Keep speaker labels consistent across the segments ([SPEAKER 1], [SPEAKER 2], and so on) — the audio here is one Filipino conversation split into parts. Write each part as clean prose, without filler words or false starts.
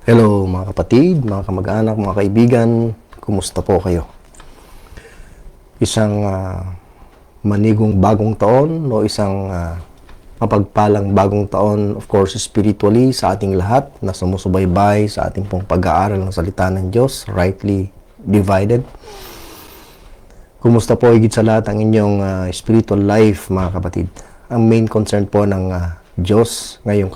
[SPEAKER 1] Hello mga kapatid, mga kamag-anak, mga kaibigan, kumusta po kayo? Isang manigong bagong taon o isang mapagpalang bagong taon, of course, spiritually sa ating lahat na sumusubaybay sa ating pong pag-aaral ng salita ng Diyos, rightly divided. Kumusta po higit sa lahat ang inyong spiritual life, mga kapatid? Ang main concern po ng Diyos ngayong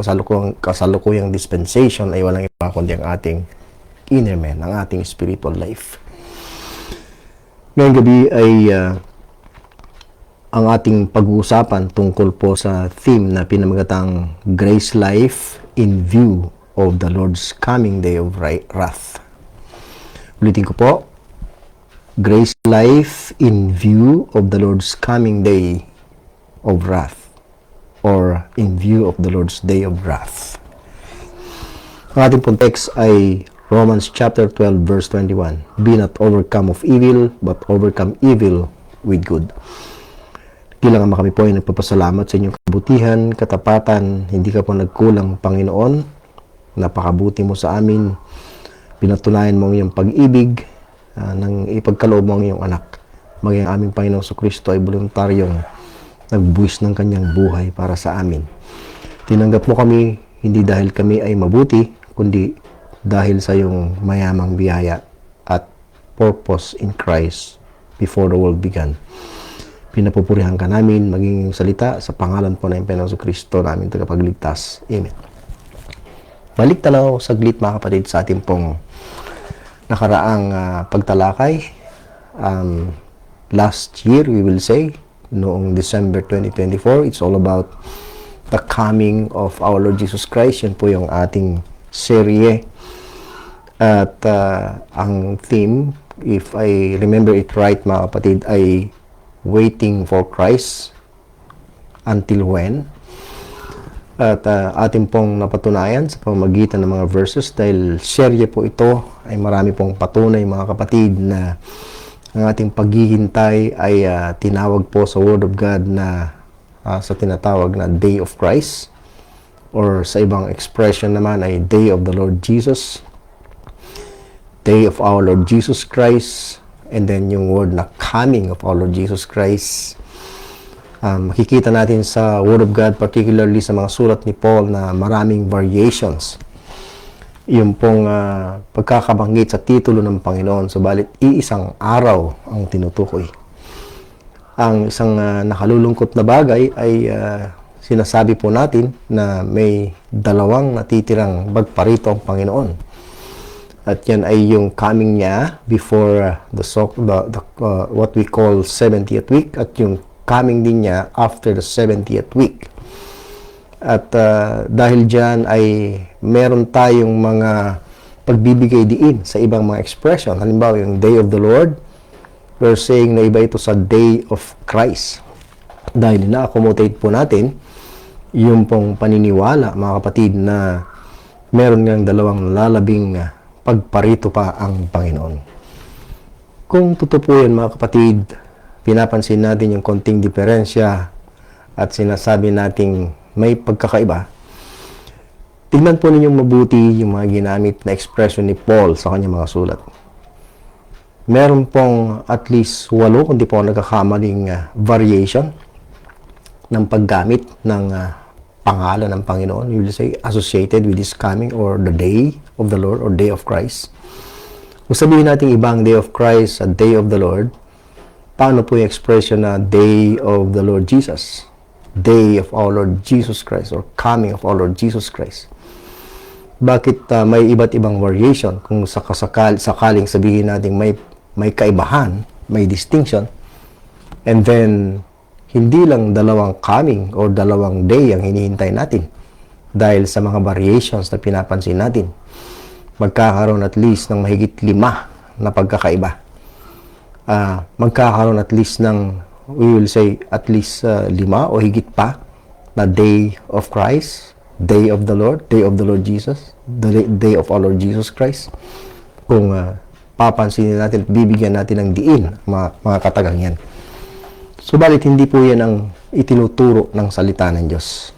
[SPEAKER 1] kasalukuyang dispensation ay walang iba kundi ang ating inner man, ang ating spiritual life. Ngayong gabi ay ang ating pag-uusapan tungkol po sa theme na pinamagatang Grace Life in View of the Lord's Coming Day of Wrath. Ulitin ko po, Grace Life in View of the Lord's Coming Day of Wrath, or in view of the Lord's Day of Wrath. Ang ating pong text ay Romans chapter 12 verse 21. Be not overcome of evil, but overcome evil with good. Kailangan kami po ay nagpapasalamat sa inyong kabutihan, katapatan, hindi ka po nagkulang, Panginoon. Napakabuti mo sa amin. Pinatunayan mo ang iyong pag-ibig, nang ipagkaloob mo ang iyong anak. Maging aming Panginoong Kristo ay voluntaryong nagbuwis ng kanyang buhay para sa amin. Tinanggap mo kami, hindi dahil kami ay mabuti, kundi dahil sa iyong mayamang biyaya at purpose in Christ before the world began. Pinapupurihan ka namin, maging salita sa pangalan po ng Panginoong Kristo namin tagapagligtas. Amen. Balik tanaw saglit mga kapatid sa ating pong nakaraang pagtalakay. Last year, we will say, noong December 2024, it's all about the coming of our Lord Jesus Christ. Yan po yung ating serye. At ang theme, if I remember it right mga kapatid, ay waiting for Christ until when. At ating pong napatunayan sa pamamagitan ng mga verses, dahil serye po ito, ay marami pong patunay mga kapatid na ang ating paghihintay ay tinawag po sa Word of God na sa tinatawag na Day of Christ, or sa ibang expression naman ay Day of the Lord Jesus, Day of our Lord Jesus Christ, and then yung word na coming of our Lord Jesus Christ. Makikita natin sa Word of God, particularly sa mga sulat ni Paul, na maraming variations yung pong pagkakabanggit sa titulo ng Panginoon, subalit iisang araw ang tinutukoy. Ang isang nakalulungkot na bagay ay sinasabi po natin na may dalawang natitirang bagparito ang Panginoon. At yan ay yung coming niya before what we call 70th week, at yung coming din niya after the 70th week. At dahil dyan ay meron tayong mga pagbibigay diin sa ibang mga expression. Halimbawa, yung Day of the Lord, we're saying na iba ito sa Day of Christ. Dahil na-accommodate po natin yung pong paniniwala, mga kapatid, na meron ngang dalawang lalabing pagparito pa ang Panginoon. Kung totoo po yan, mga kapatid, pinapansin natin yung konting diferensya at sinasabi nating may pagkakaiba, tignan po ninyong mabuti yung mga ginamit na expression ni Paul sa kanyang mga sulat. Meron pong at least 8, kundi po nagkakamaling variation ng paggamit ng pangalan ng Panginoon. You will say, associated with His coming, or the Day of the Lord, or Day of Christ. Kung sabihin natin ibang Day of Christ at Day of the Lord, paano po yung expression na Day of the Lord Jesus? Day of our Lord Jesus Christ, or coming of our Lord Jesus Christ. Bakit may iba't ibang variation? Kung sakaling sabihin natin may kaibahan, may distinction, and then hindi lang dalawang coming or dalawang day ang hinihintay natin dahil sa mga variations na pinapansin natin, magkakaroon at least ng mahigit 5 na pagkakaiba. Magkakaroon at least ng, we will say, at least 5 o higit pa na Day of Christ, Day of the Lord, Day of the Lord Jesus, the Day of our Lord Jesus Christ. Kung papansinin natin, bibigyan natin ng diin mga katagang yan. Subalit hindi po yan ang itinuturo ng salita ng Diyos.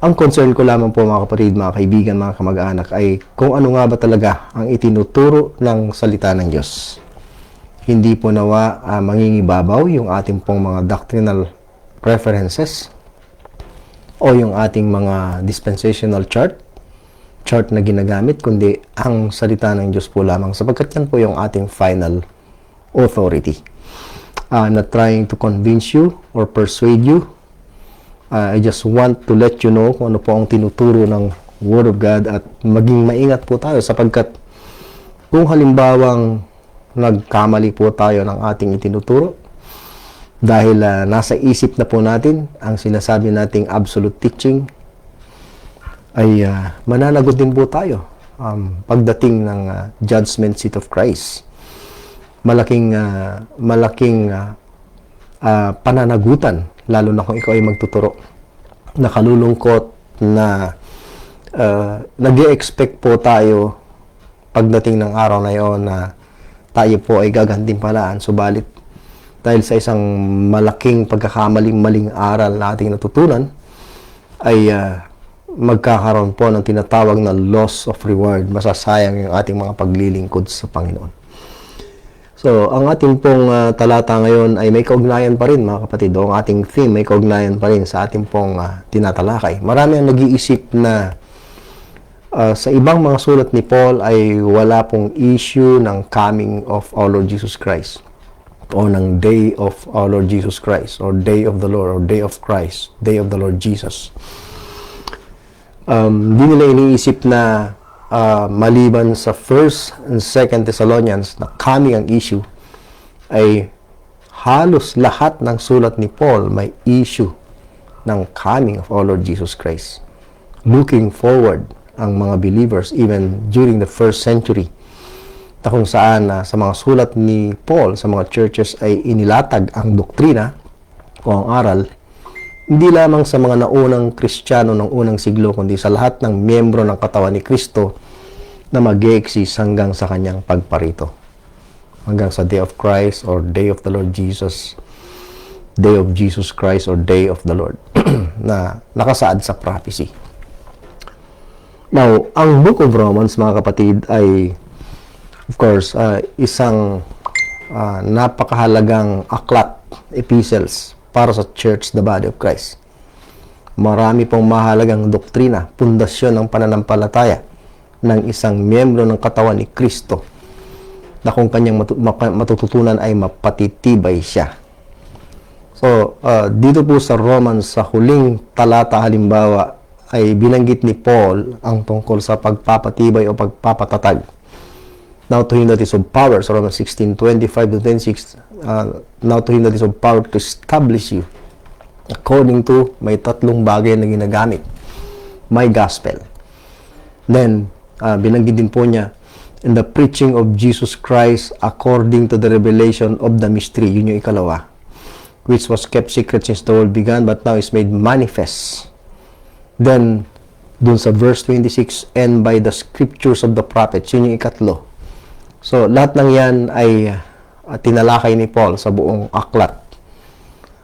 [SPEAKER 1] Ang concern ko lamang po mga kapatid, mga kaibigan, mga kamag-anak ay kung ano nga ba talaga ang itinuturo ng salita ng Diyos. Hindi po nawa mangingibabaw yung ating pong mga doctrinal references o yung ating mga dispensational chart na ginagamit, kundi ang salita ng Diyos po lamang, sapagkat yan po yung ating final authority. Not trying to convince you or persuade you. I just want to let you know kung ano po ang tinuturo ng Word of God, at maging maingat po tayo, sapagkat kung halimbawang nagkamali po tayo ng ating itinuturo dahil nasa isip na po natin ang sinasabi nating absolute teaching, ay mananagot din po tayo pagdating ng judgment seat of Christ. Malaking pananagutan, lalo na kung ikaw ay magtuturo. Nakalulungkot na nag-i-expect po tayo pagdating ng araw na yon na tayo po ay gagantimpalaan. Subalit, dahil sa isang malaking pagkakamaling-maling aral na ating natutunan, ay magkakaroon po ng tinatawag na loss of reward. Masasayang yung ating mga paglilingkod sa Panginoon. So, ang ating pong talata ngayon ay may kaugnayan pa rin, mga kapatid. O ang ating theme may kaugnayan pa rin sa ating pong tinatalakay. Marami ang nag-iisip na sa ibang mga sulat ni Paul ay wala pong issue ng coming of our Lord Jesus Christ, o ng day of our Lord Jesus Christ, or day of the Lord, or day of Christ, day of the Lord Jesus. Hindi nila iniisip na maliban sa 1 and 2 Thessalonians na coming ang issue, ay halos lahat ng sulat ni Paul may issue ng coming of our Lord Jesus Christ. Looking forward ang mga believers even during the first century, na kung saan sa mga sulat ni Paul sa mga churches ay inilatag ang doktrina o ang aral, hindi lamang sa mga naunang Kristiyano ng unang siglo, kundi sa lahat ng miyembro ng katawan ni Kristo na mag-e-exist hanggang sa kanyang pagparito. Hanggang sa Day of Christ or Day of the Lord Jesus, Day of Jesus Christ or Day of the Lord na nakasaad sa prophecy. Now, ang Book of Romans, mga kapatid, ay of course isang napakahalagang aklat, epistles, para sa church, the body of Christ. Marami pong mahalagang doktrina, pundasyon ng pananampalataya ng isang miyembro ng katawan ni Kristo, na kung kanyang matututunan ay mapatitibay siya. So, dito po sa Romans, sa huling talata halimbawa, ay binanggit ni Paul ang tungkol sa pagpapatibay o pagpapatatag. Now to him that is of power, so Romans 16:25-26, now to him that is of power to establish you according to, may tatlong bagay na ginagamit. My gospel. Then, binanggit din po niya, in the preaching of Jesus Christ according to the revelation of the mystery, yun yung ikalawa, which was kept secret since the world began, but now is made manifest. Then, dun sa verse 26, and by the scriptures of the prophets, yun yung ikatlo. So, lahat ng yan ay tinalakay ni Paul sa buong aklat.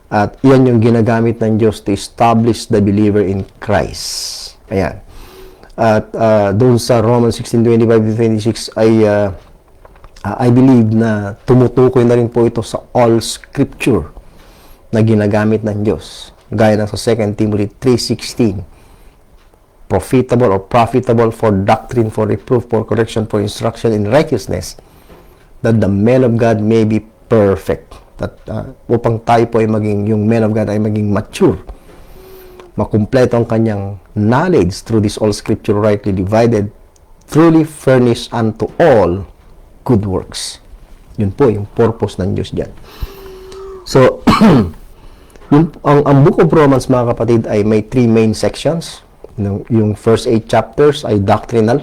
[SPEAKER 1] At yan yung ginagamit ng Diyos to establish the believer in Christ. Ayan. At doon sa Romans 16:25-26 ay I believe na tumutukoy na rin po ito sa all scripture na ginagamit ng Diyos. Gaya ng sa 2 Timothy 3:16. Profitable for doctrine, for reproof, for correction, for instruction in righteousness, that the man of God may be perfect. That upang tayo po ay maging, yung man of God ay maging mature, makumpleto ang kanyang knowledge through this all scripture rightly divided, truly furnished unto all good works. Yun po yung purpose ng Diyos dyan. So, ang Book of Romans, mga kapatid, ay may 3 main sections. Yung first 8 chapters ay doctrinal.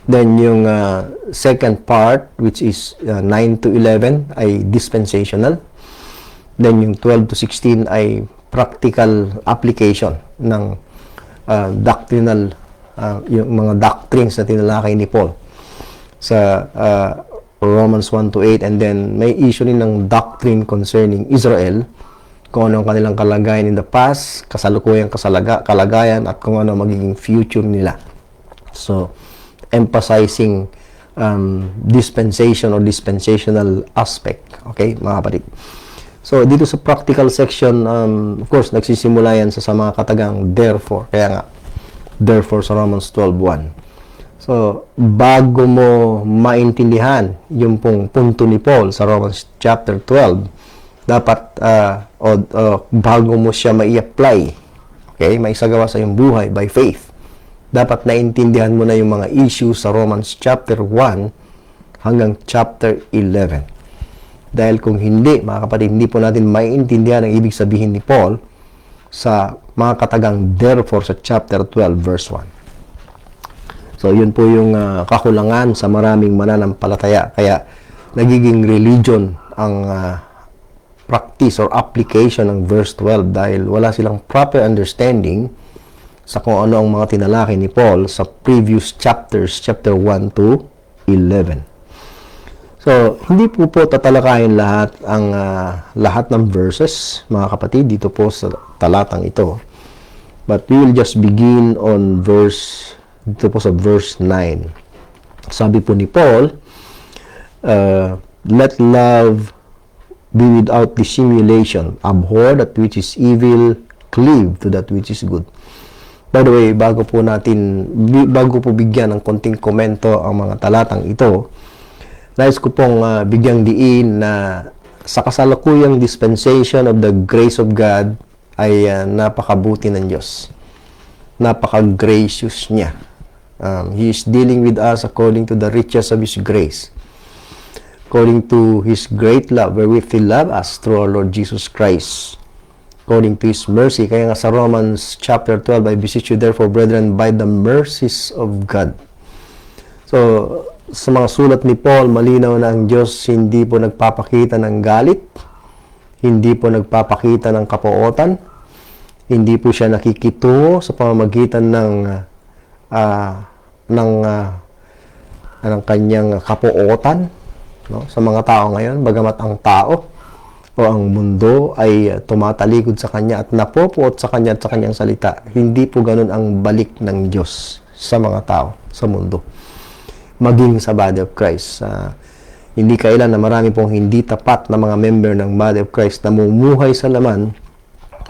[SPEAKER 1] Then yung second part, which is 9 to 11, ay dispensational. Then yung 12 to 16 ay practical application ng doctrinal, yung mga doctrines na tinalakay ni Paul sa Romans 1 to 8. And then may issue rin ng doctrine concerning Israel kung ano ang kanilang kalagayan in the past, kasalukuyang kalagayan, at kung ano magiging future nila. So, emphasizing dispensation or dispensational aspect. Okay, mga kapatid. So, dito sa practical section, of course, nagsisimula yan sa mga katagang therefore. Kaya nga, therefore sa Romans 12:1. So, bago mo maintindihan yung pong punto ni Paul sa Romans chapter 12, dapat, bago mo siya mai-apply, okay, maisagawa sa iyong buhay by faith, dapat naintindihan mo na yung mga issues sa Romans chapter 1 hanggang chapter 11. Dahil kung hindi, mga kapatid, hindi po natin maiintindihan ang ibig sabihin ni Paul sa mga katagang therefore sa chapter 12 verse 1. So, yun po yung kakulangan sa maraming mananampalataya. Kaya, nagiging religion ang practice or application ng verse 12 dahil wala silang proper understanding sa kung ano ang mga tinalaki ni Paul sa previous chapters, chapter 1 to 11. So, hindi po tatalakayin lahat ng verses, mga kapatid, dito po sa talatang ito. But we will just begin on dito po sa verse 9. Sabi po ni Paul, let love be without dissimulation. Abhor that which is evil, cleave to that which is good. By the way, bago po bigyan ng konting komento ang mga talatang ito, nais ko pong bigyang diin na sa kasalukuyang dispensation of the grace of God ay napakabuti ng Diyos. Napaka-gracious niya. He is dealing with us according to the riches of His grace. According to His great love, wherewith He loved us through our Lord Jesus Christ. According to His mercy. Kaya nga sa Romans chapter 12, I beseech you therefore, brethren, by the mercies of God. So, sa mga sulat ni Paul, malinaw na ang Diyos hindi po nagpapakita ng galit, hindi po nagpapakita ng kapuotan, hindi po siya nakikitungo sa pamamagitan ng kanyang kapuotan, no, sa mga tao ngayon, bagamat ang tao o ang mundo ay tumatalikod sa kanya at napopuot sa kanya at sa kanyang salita. Hindi po ganun ang balik ng Diyos sa mga tao, sa mundo. Maging sa body of Christ. Hindi kailan na marami pong hindi tapat na mga member ng body of Christ na mumuhay sa laman,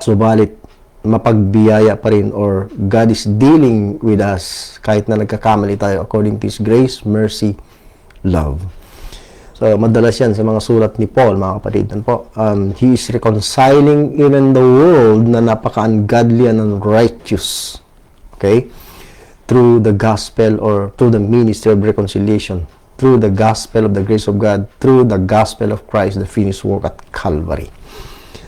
[SPEAKER 1] subalit mapagbiyaya pa rin, or God is dealing with us kahit na nagkakamali tayo according to His grace, mercy, love. So, madalas yan sa mga sulat ni Paul, mga kapatid. He is reconciling even the world na napaka-ungodly and unrighteous. Okay? Through the gospel or through the ministry of reconciliation. Through the gospel of the grace of God. Through the gospel of Christ, the finished work at Calvary.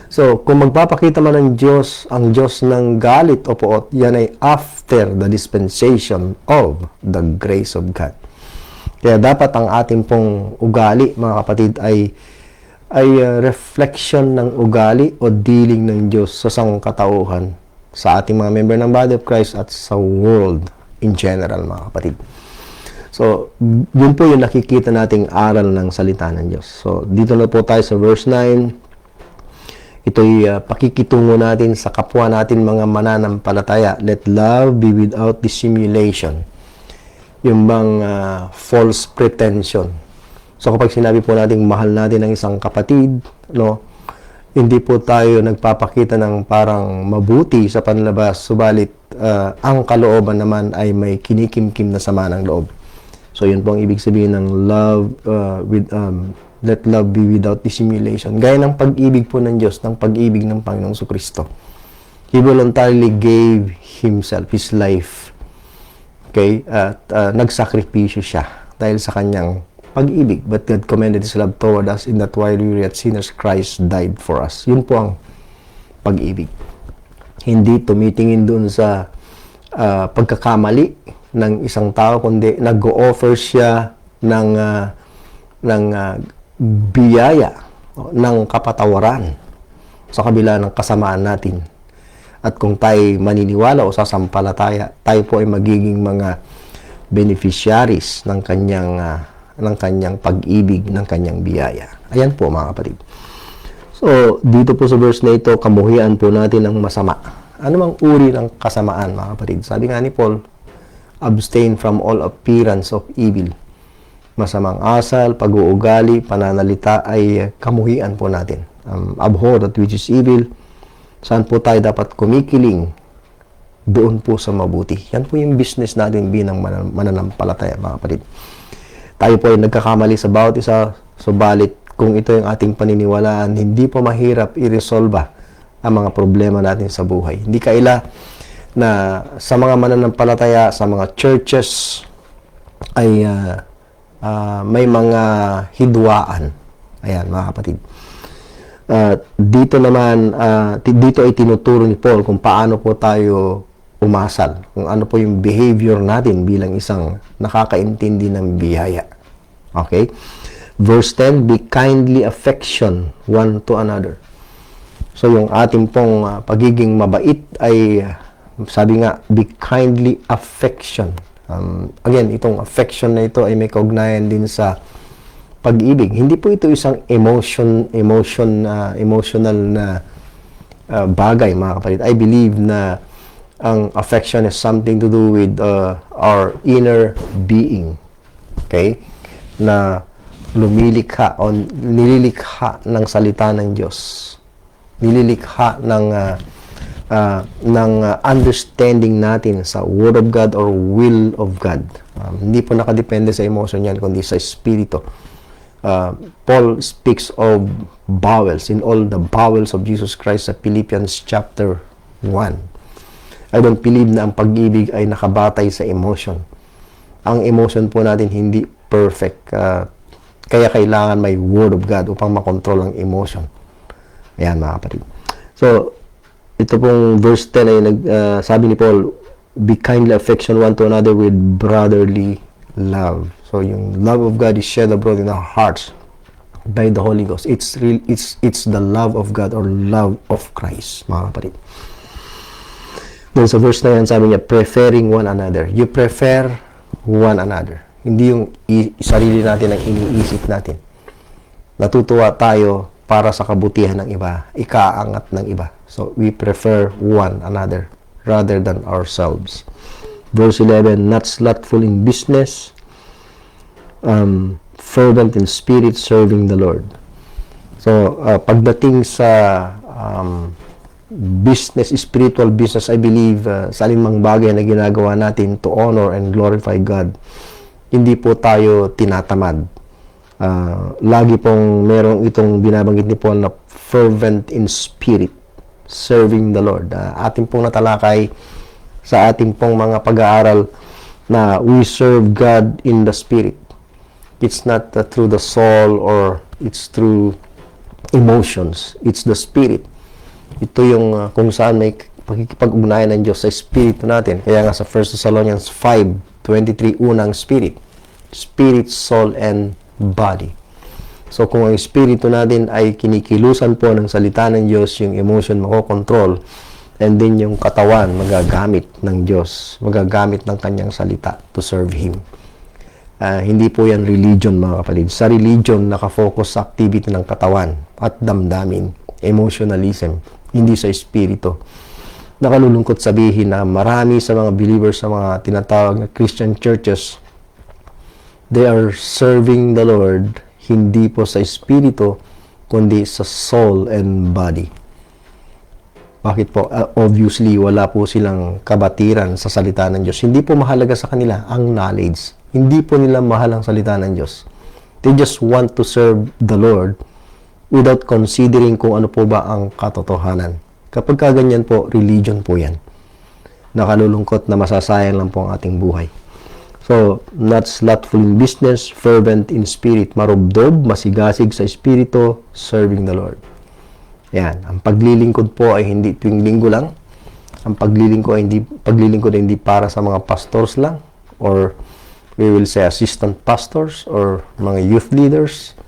[SPEAKER 1] So, kung magpapakita man ang Diyos ng galit o poot, yan ay after the dispensation of the grace of God. Kaya dapat ang ating pong ugali, mga kapatid, ay reflection ng ugali o dealing ng Diyos sa sangkatauhan sa ating mga member ng body of Christ at sa world in general, mga kapatid. So, yun po yung nakikita nating aral ng salita ng Diyos. So, dito na po tayo sa verse 9. Ito'y pakikitungo natin sa kapwa natin mga mananampalataya. Let love be without dissimulation. Yung bang false pretension. So kapag sinabi po natin mahal natin ang isang kapatid, no, hindi po tayo nagpapakita ng parang mabuti sa panlabas, subalit ang kalooban naman ay may kinikimkim na sama ng loob. So yun po ang ibig sabihin ng love let love be without dissimulation. Gaya ng pag-ibig po ng Diyos, ng pag-ibig ng Panginoong Jesucristo. He voluntarily gave Himself, His life. Okay? At nagsakripisyo siya dahil sa kanyang pag-ibig. But God commended His love toward us in that while we were yet sinners, Christ died for us. Yun po ang pag-ibig. Hindi tumitingin dun sa pagkakamali ng isang tao, kundi nag-o-offer siya ng biyaya, ng kapatawaran sa kabila ng kasamaan natin. At kung tayo maniniwala o sasampalataya, tayo po ay magiging mga beneficiaries ng kanyang pag-ibig, ng kanyang biyaya. Ayan po, mga kapatid. So, dito po sa verse na ito, kamuhian po natin ang masama. Ano mang uri ng kasamaan, mga kapatid? Sabi nga ni Paul, abstain from all appearance of evil. Masamang asal, pag-uugali, pananalita ay kamuhian po natin. Abhor that which is evil. Saan po tayo dapat kumikiling? Doon po sa mabuti. Yan po yung business natin bilang mananampalataya, mga kapatid. Tayo po ay nagkakamali sa bawat isa, subalit kung ito yung ating paniniwalaan, hindi po mahirap i-resolve ang mga problema natin sa buhay. Hindi kaila na sa mga mananampalataya, sa mga churches, ay may mga hidwaan. Ayan, mga kapatid. Dito naman, dito ay tinuturo ni Paul kung paano po tayo umasal, kung ano po yung behavior natin bilang isang nakakaintindi ng biyaya. Okay? Verse 10, be kindly affection one to another. So, yung ating pong pagiging mabait ay, sabi nga, be kindly affection. Again, itong affection na ito ay may kaugnayan din sa pag-ibig. Hindi po ito isang emotional na bagay, mga kapatid. I believe na ang affection is something to do with our inner being. Okay? Na lumilikha o nililikha ng salita ng Diyos. Nililikha ng understanding natin sa Word of God or will of God. Hindi po nakadepende sa emotion yan, kundi sa Espiritu. Paul speaks of bowels, in all the bowels of Jesus Christ sa Philippians chapter 1. I don't believe na ang pag-ibig ay nakabatay sa emotion. Ang emotion po natin hindi perfect. Kaya kailangan may Word of God upang makontrol ang emotion. Ayan, mga kapatid. So, ito pong verse 10 ay sabi ni Paul, be kindly affection one to another with brotherly love. So, yung love of God is shed abroad in our hearts by the Holy Ghost. It's the love of God or love of Christ, mga kapatid. Then sa verse na yan, sabi niya, preferring one another. You prefer one another. Hindi yung sarili natin ang iniisip natin. Natutuwa tayo para sa kabutihan ng iba, ikaangat ng iba. So, we prefer one another rather than ourselves. Verse 11, not slothful in business, fervent in spirit, serving the Lord. So, pagdating sa business, spiritual business, I believe, sa alinmang bagay na ginagawa natin to honor and glorify God, hindi po tayo tinatamad. Lagi pong merong itong binabanggit ni Paul na fervent in spirit, serving the Lord. Ating pong natalakay sa ating pong mga pag-aaral na we serve God in the spirit. It's not through the soul or it's through emotions. It's the spirit. Ito yung kung saan may pagkikipag-ugnayan ng Diyos sa espiritu natin. Kaya nga sa 1 Thessalonians 5:23, unang spirit. Spirit, soul, and body. So, kung ang espiritu natin ay kinikilusan po ng salita ng Diyos, yung emotion makokontrol, and then yung katawan magagamit ng Diyos, magagamit ng kanyang salita to serve Him. Hindi po yan religion, mga kapatid. Sa religion, nakafocus sa activity ng katawan at damdamin, emotionalism, hindi sa espiritu. Nakalulungkot sabihin na marami sa mga believers sa mga tinatawag na Christian churches, they are serving the Lord hindi po sa espiritu, kundi sa soul and body. Bakit po? Obviously, wala po silang kabatiran sa salita ng Diyos. Hindi po mahalaga sa kanila ang knowledge. Hindi po nila mahal ang salita ng Diyos. They just want to serve the Lord without considering kung ano po ba ang katotohanan. Kapag kaganyan po, religion po yan. Nakalulungkot na masasayang lang po ang ating buhay. So, not slothful in business, fervent in spirit, marubdob, masigasig sa espiritu, serving the Lord. Yan. Ang paglilingkod po ay hindi tuwing linggo lang. Ang paglilingkod ay hindi para sa mga pastors lang, or we will say assistant pastors, or mga youth leaders,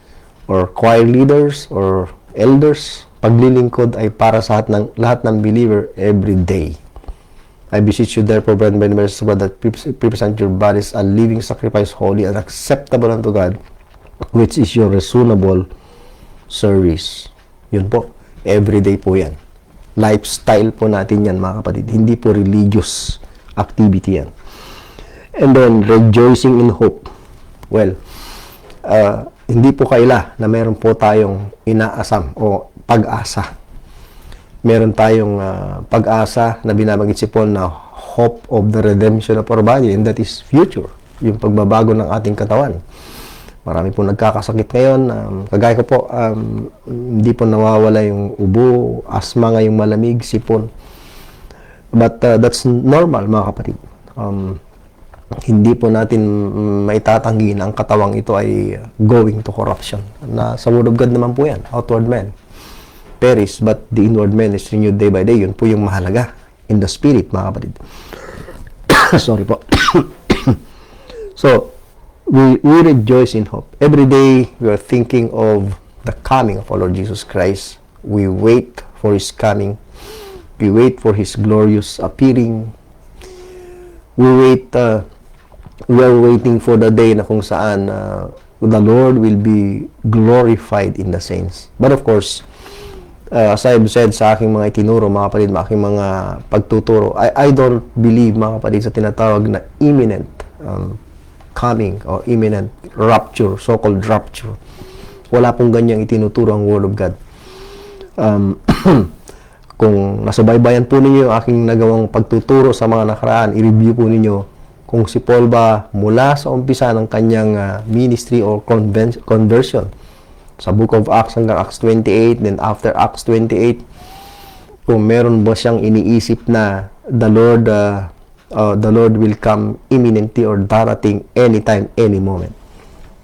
[SPEAKER 1] or choir leaders, or elders. Paglilingkod ay para sa lahat ng believer every day. I beseech you therefore, brethren, by the mercy of God, that present your bodies a living sacrifice, holy and acceptable unto God, which is your reasonable service. Yun po, everyday po yan. Lifestyle po natin yan, mga kapatid. Hindi po religious activity yan. And then, rejoicing in hope. Well, hindi po kaila na meron po tayong inaasam o pag-asa. Meron tayong pag-asa na binabanggit si Paul na hope of the redemption of our body, and that is future, yung pagbabago ng ating katawan. Marami po nagkakasakit ngayon. Kagaya ko po, hindi po nawawala yung ubo, asma nga yung malamig, sipon. But that's normal, mga kapatid. Hindi po natin maitatanggi na ang katawang ito ay going to corruption. Na sa Word of God naman po yan, outward man perish, but the inward man is renewed day by day. Yun po yung mahalaga in the spirit, mga kapatid. Sorry po. So, we rejoice in hope. Every day, we are thinking of the coming of our Lord Jesus Christ. We wait for His coming. We wait for His glorious appearing. We are waiting for the day na kung saan the Lord will be glorified in the saints. But of course, as I've said sa aking mga itinuro, mga kapatid, aking mga pagtuturo, I don't believe, mga kapatid, sa tinatawag na imminent coming or imminent rapture, so-called rapture. Wala pong ganyang itinuturo ang Word of God. Kung nasubaybayan po ninyo yung aking nagawang pagtuturo sa mga nakaraan, i-review po ninyo kung si Paul ba mula sa umpisa ng kanyang ministry or conversion sa Book of Acts hanggang Acts 28, then after Acts 28, kung meron ba siyang iniisip na the Lord will come imminently or darating anytime, any moment.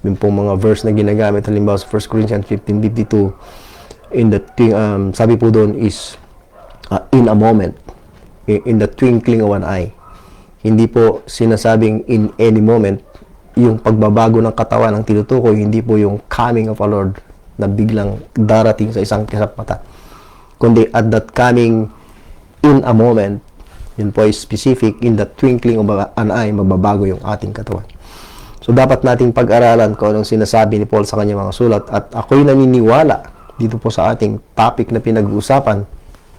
[SPEAKER 1] Yung pong mga verse na ginagamit, halimbawa sa 1 Corinthians 15:52, sabi po doon is in a moment, in the twinkling of an eye. Hindi po sinasabing in any moment. Yung pagbabago ng katawan ang tinutukoy, hindi po yung coming of our Lord na biglang darating sa isang kisap mata. Kundi at that coming in a moment, yun po ay specific, in the twinkling of an eye, mababago yung ating katawan. So dapat nating pag-aralan kung anong sinasabi ni Paul sa kanyang mga sulat, at ako'y naniniwala dito po sa ating topic na pinag-uusapan.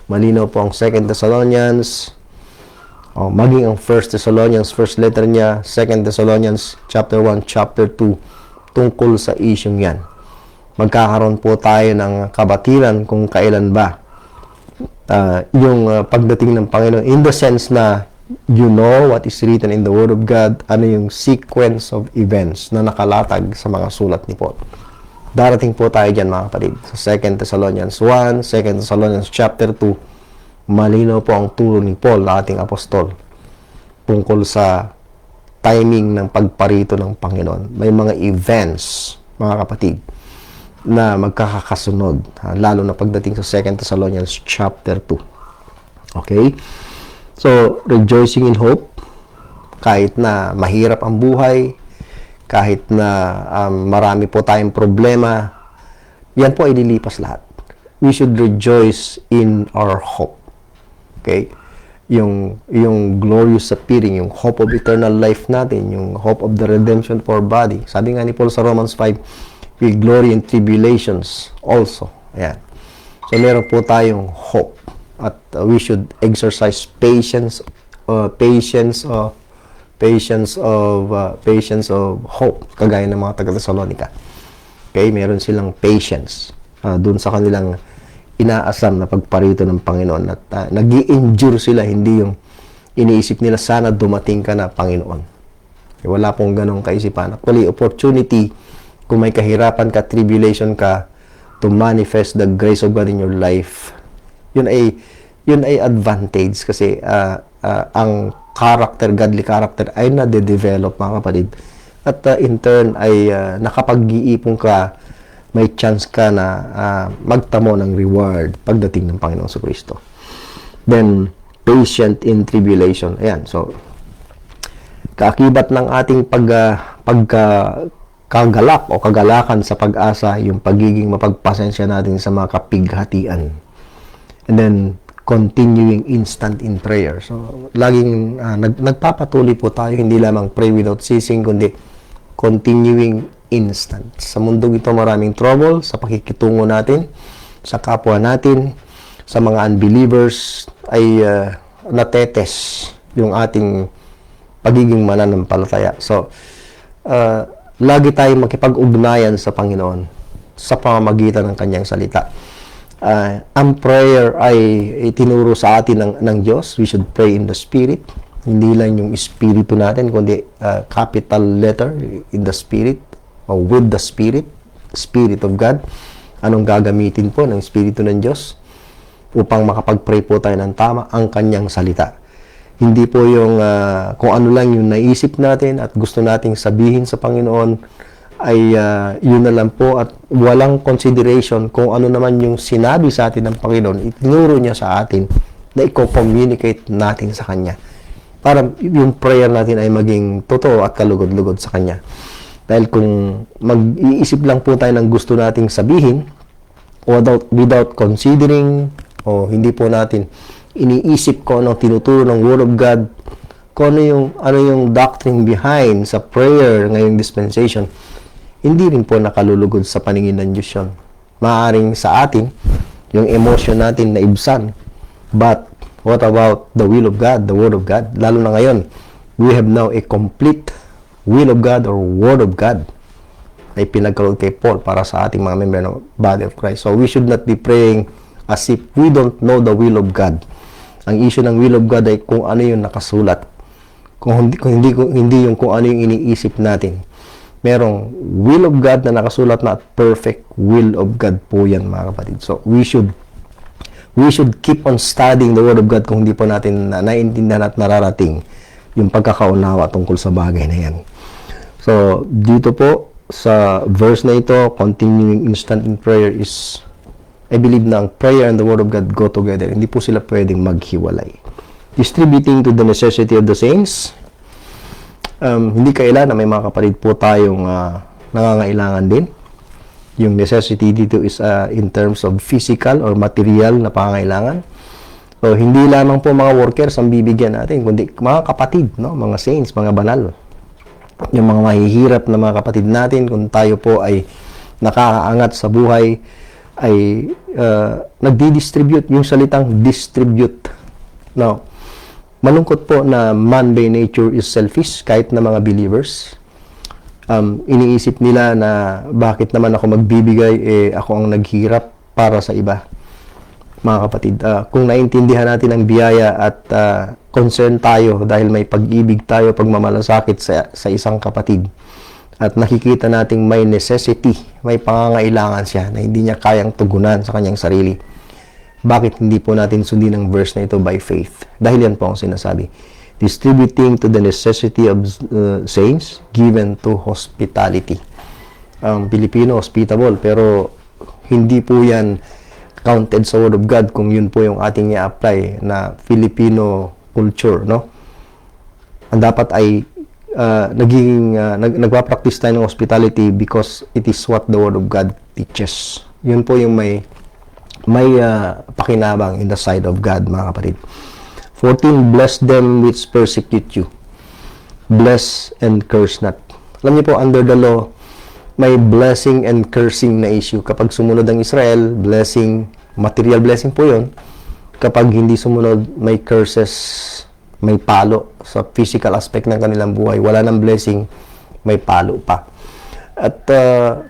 [SPEAKER 1] Malinaw po ang 2 Thessalonians, maging ang 1 Thessalonians, first letter niya, 2 Thessalonians chapter 1, chapter 2, tungkol sa isyong yan. Magkakaroon po tayo ng kabatiran kung kailan ba yung pagdating ng Panginoon, in the sense na you know what is written in the Word of God, ano yung sequence of events na nakalatag sa mga sulat ni Paul. Darating po tayo dyan, mga kapatid. Sa 2 Thessalonians 1, 2 Thessalonians chapter 2, malinaw po ang turo ni Paul na ating apostol tungkol sa timing ng pagparito ng Panginoon. May mga events, mga kapatid, na magkakakasunod, lalo na pagdating sa 2 Thessalonians chapter 2. Okay? So, rejoicing in hope, kahit na mahirap ang buhay, kahit na marami po tayong problema, yan po ay lilipas lahat. We should rejoice in our hope. Okay? Yung glorious appearing, yung hope of eternal life natin, yung hope of the redemption for our body. Sabi nga ni Paul sa Romans 5, we glory in tribulations also. Ayan. So, meron po tayong hope. At we should exercise patience of hope, kagaya ng mga taga-Thessalonica. Okay, meron silang patience dun sa kanilang inaasam na pagparito ng Panginoon, at nag-i-endure sila, hindi yung iniisip nila sana dumating ka na, Panginoon. Okay, wala pong ganong kaisipan. Actually, opportunity, kung may kahirapan ka, tribulation ka, to manifest the grace of God in your life, yun ay advantage, kasi ang godly character ay nade-develop, mga kapatid. At in turn ay nakapag-iipon ka, may chance ka na magtamo ng reward pagdating ng Panginoon sa Kristo. Then, patient in tribulation. Ayan, so, kaakibat ng ating pagkagalak o kagalakan sa pag-asa, yung pagiging mapagpasensya natin sa mga kapighatian. And then, continuing instant in prayer. So, laging nagpapatuloy po tayo, hindi lamang pray without ceasing, kundi continuing instant. Sa mundong ito, maraming trouble sa pakikitungo natin. sa kapwa natin, sa mga unbelievers, ay natetes yung ating pagiging mananampalataya. So, lagi tayong makipag-ugnayan sa Panginoon sa pamamagitan ng Kanyang salita. Ang prayer ay itinuro sa atin ng Diyos. We should pray in the Spirit. Hindi lang yung Espiritu natin, kundi capital letter in the Spirit or with the Spirit, Spirit of God. Anong gagamitin po ng Espiritu ng Diyos upang makapag-pray po tayo ng tama? Ang Kanyang salita. Hindi po yung kung ano lang yung naisip natin at gusto nating sabihin sa Panginoon ay yun na lang po at walang consideration kung ano naman yung sinabi sa atin ng Panginoon. Itinuro niya sa atin na i-communicate natin sa Kanya. Para yung prayer natin ay maging totoo at kalugod-lugod sa Kanya. Dahil kung mag-iisip lang po tayo ng gusto nating sabihin without considering o hindi po natin iniisip ko anong tinuturo ng Word of God, kung ano yung doctrine behind sa prayer ngayong dispensation, hindi rin po nakalulugod sa paningin ng Diyos yun. Maaaring sa atin, yung emotion natin na ibsan. But, what about the will of God, the Word of God? Lalo na ngayon, we have now a complete will of God or Word of God ay pinagkaroon kay Paul para sa ating mga member ng Body of Christ. So, we should not be praying as if we don't know the will of God. Ang issue ng will of God ay kung ano yung nakasulat. Kung hindi yung kung ano yung iniisip natin. Merong will of God na nakasulat na at perfect will of God po yan, mga kapatid. So, we should keep on studying the Word of God kung hindi po natin naiintindihan at nararating yung pagkakaunawa tungkol sa bagay na yan. So, dito po sa verse na ito, continuing instant in prayer is, I believe na ang prayer and the Word of God go together. Hindi po sila pwedeng maghiwalay. Distributing to the necessity of the saints. Hindi kailan na may mga kapatid po tayong nangangailangan din. Yung necessity dito is in terms of physical or material na pangangailangan. So, hindi lamang po mga workers ang bibigyan natin, kundi mga kapatid, no? Mga saints, mga banal. Yung mga mahihirap na mga kapatid natin, kung tayo po ay nakakaangat sa buhay, ay nagdi-distribute, yung salitang distribute. Now, malungkot po na man by nature is selfish, kahit na mga believers. Iniisip nila na bakit naman ako magbibigay, ako ang naghirap para sa iba. Mga kapatid, kung naintindihan natin ang biyaya at concern tayo dahil may pag-ibig tayo, pagmamalasakit sa isang kapatid, at nakikita nating may necessity, may pangangailangan siya na hindi niya kayang tugunan sa kanyang sarili, bakit hindi po natin sundin ang verse na ito by faith? Dahil yan po ang sinasabi. Distributing to the necessity of saints, given to hospitality. Ang Pilipino, hospitable, pero hindi po yan counted sa Word of God kung yun po yung ating i-apply na Filipino culture, no? Ang dapat ay nagpa-practice tayo ng hospitality because it is what the Word of God teaches. Yun po yung may pakinabang in the sight of God, mga kapatid. 14, bless them which persecute you. Bless and curse not. Alam niyo po, under the law, may blessing and cursing na issue. Kapag sumunod ang Israel, blessing, material blessing po yun. Kapag hindi sumunod, may curses, may palo sa physical aspect ng kanilang buhay. Wala ng blessing, may palo pa. At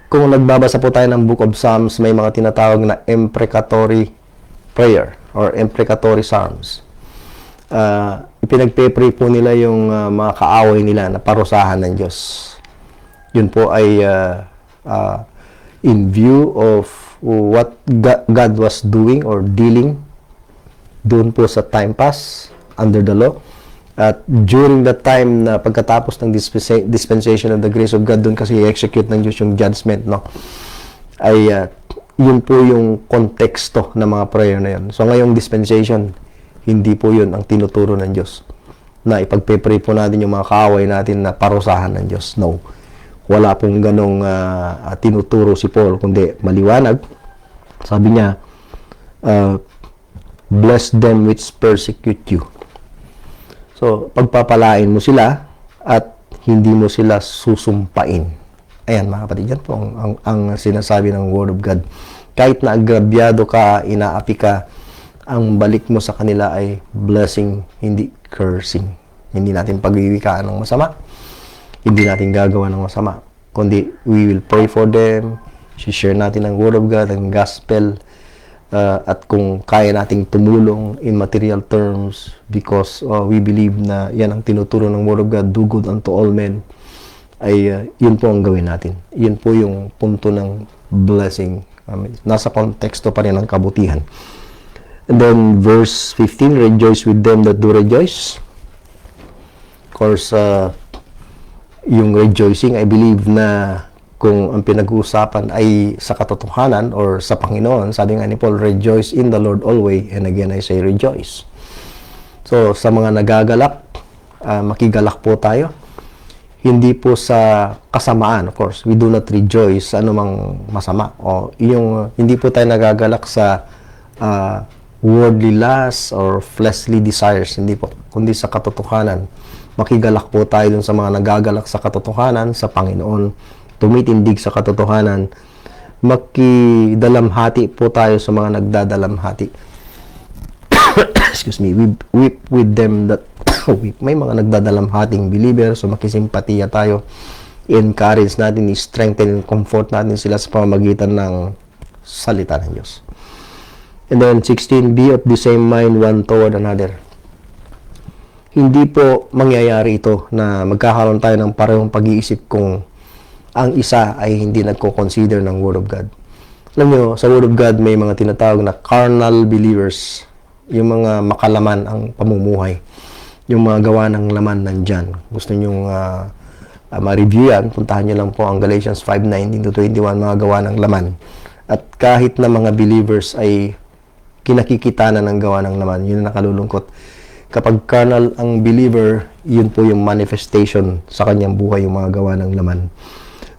[SPEAKER 1] kung nagbabasa po tayo ng Book of Psalms, may mga tinatawag na imprecatory prayer or imprecatory psalms. Ipinagpe-pray po nila yung mga kaaway nila na parusahan ng Diyos. Yun po ay in view of what God was doing or dealing doon po sa time pass under the law. At during that time na pagkatapos ng dispensation of the grace of God, doon kasi i-execute ng Diyos yung judgment, no? Ay yun po yung konteksto ng mga prayer na yun. So ngayong dispensation, hindi po yun ang tinuturo ng Diyos. Na ipagpe-pray po natin yung mga kaaway natin na parusahan ng Diyos. No. Wala pong ganong tinuturo si Paul, kundi maliwanag. Sabi niya, bless them which persecute you. So, pagpapalain mo sila at hindi mo sila susumpain. Ayan, mga kapatid, yan po ang sinasabi ng Word of God. kahit na agrabyado ka, inaapi ka, ang balik mo sa kanila ay blessing, hindi cursing. Hindi natin pagwiwikaan ng masama. Hindi natin gagawa ng masama. Kundi, we will pray for them, share natin ang Word of God, ang Gospel, at kung kaya nating tumulong in material terms because we believe na yan ang tinuturo ng Word of God, do good unto all men, ay yun po ang gawin natin. Yun po yung punto ng blessing. Nasa konteksto pa rin ng kabutihan. And then verse 15, rejoice with them that do rejoice. Of course, yung rejoicing, I believe na kung ang pinag-uusapan ay sa katotohanan or sa Panginoon, sabi nga ni Paul, rejoice in the Lord always, and again I say rejoice. So, sa mga nagagalak, makigalak po tayo. Hindi po sa kasamaan, of course, we do not rejoice sa anumang masama. O yung, hindi po tayo nagagalak sa worldly lusts or fleshly desires, hindi po, kundi sa katotohanan. Makigalak po tayo dun sa mga nagagalak sa katotohanan, sa Panginoon, tumitindig sa katotohanan, makidalamhati po tayo sa mga nagdadalamhati. Excuse me, weep with them that weep. May mga nagdadalamhating believer, so makisimpatiya tayo, encourage natin, strengthen, comfort natin sila sa pamamagitan ng salita ng Diyos. And then 16, be of the same mind one toward another. Hindi po mangyayari ito na magkakaroon tayo ng parehong pag-iisip kung ang isa ay hindi nagko-consider ng Word of God. Alam nyo, sa Word of God may mga tinatawag na carnal believers, yung mga makalaman ang pamumuhay, yung mga gawa ng laman nandyan. Gusto nyo ma-review yan, puntahan nyo lang po ang Galatians 5:19-21, mga gawa ng laman. At kahit na mga believers ay kinakikita na ng gawa ng laman, yun ang nakalulungkot. Kapag carnal ang believer, yun po yung manifestation sa kanyang buhay, yung mga gawa ng laman.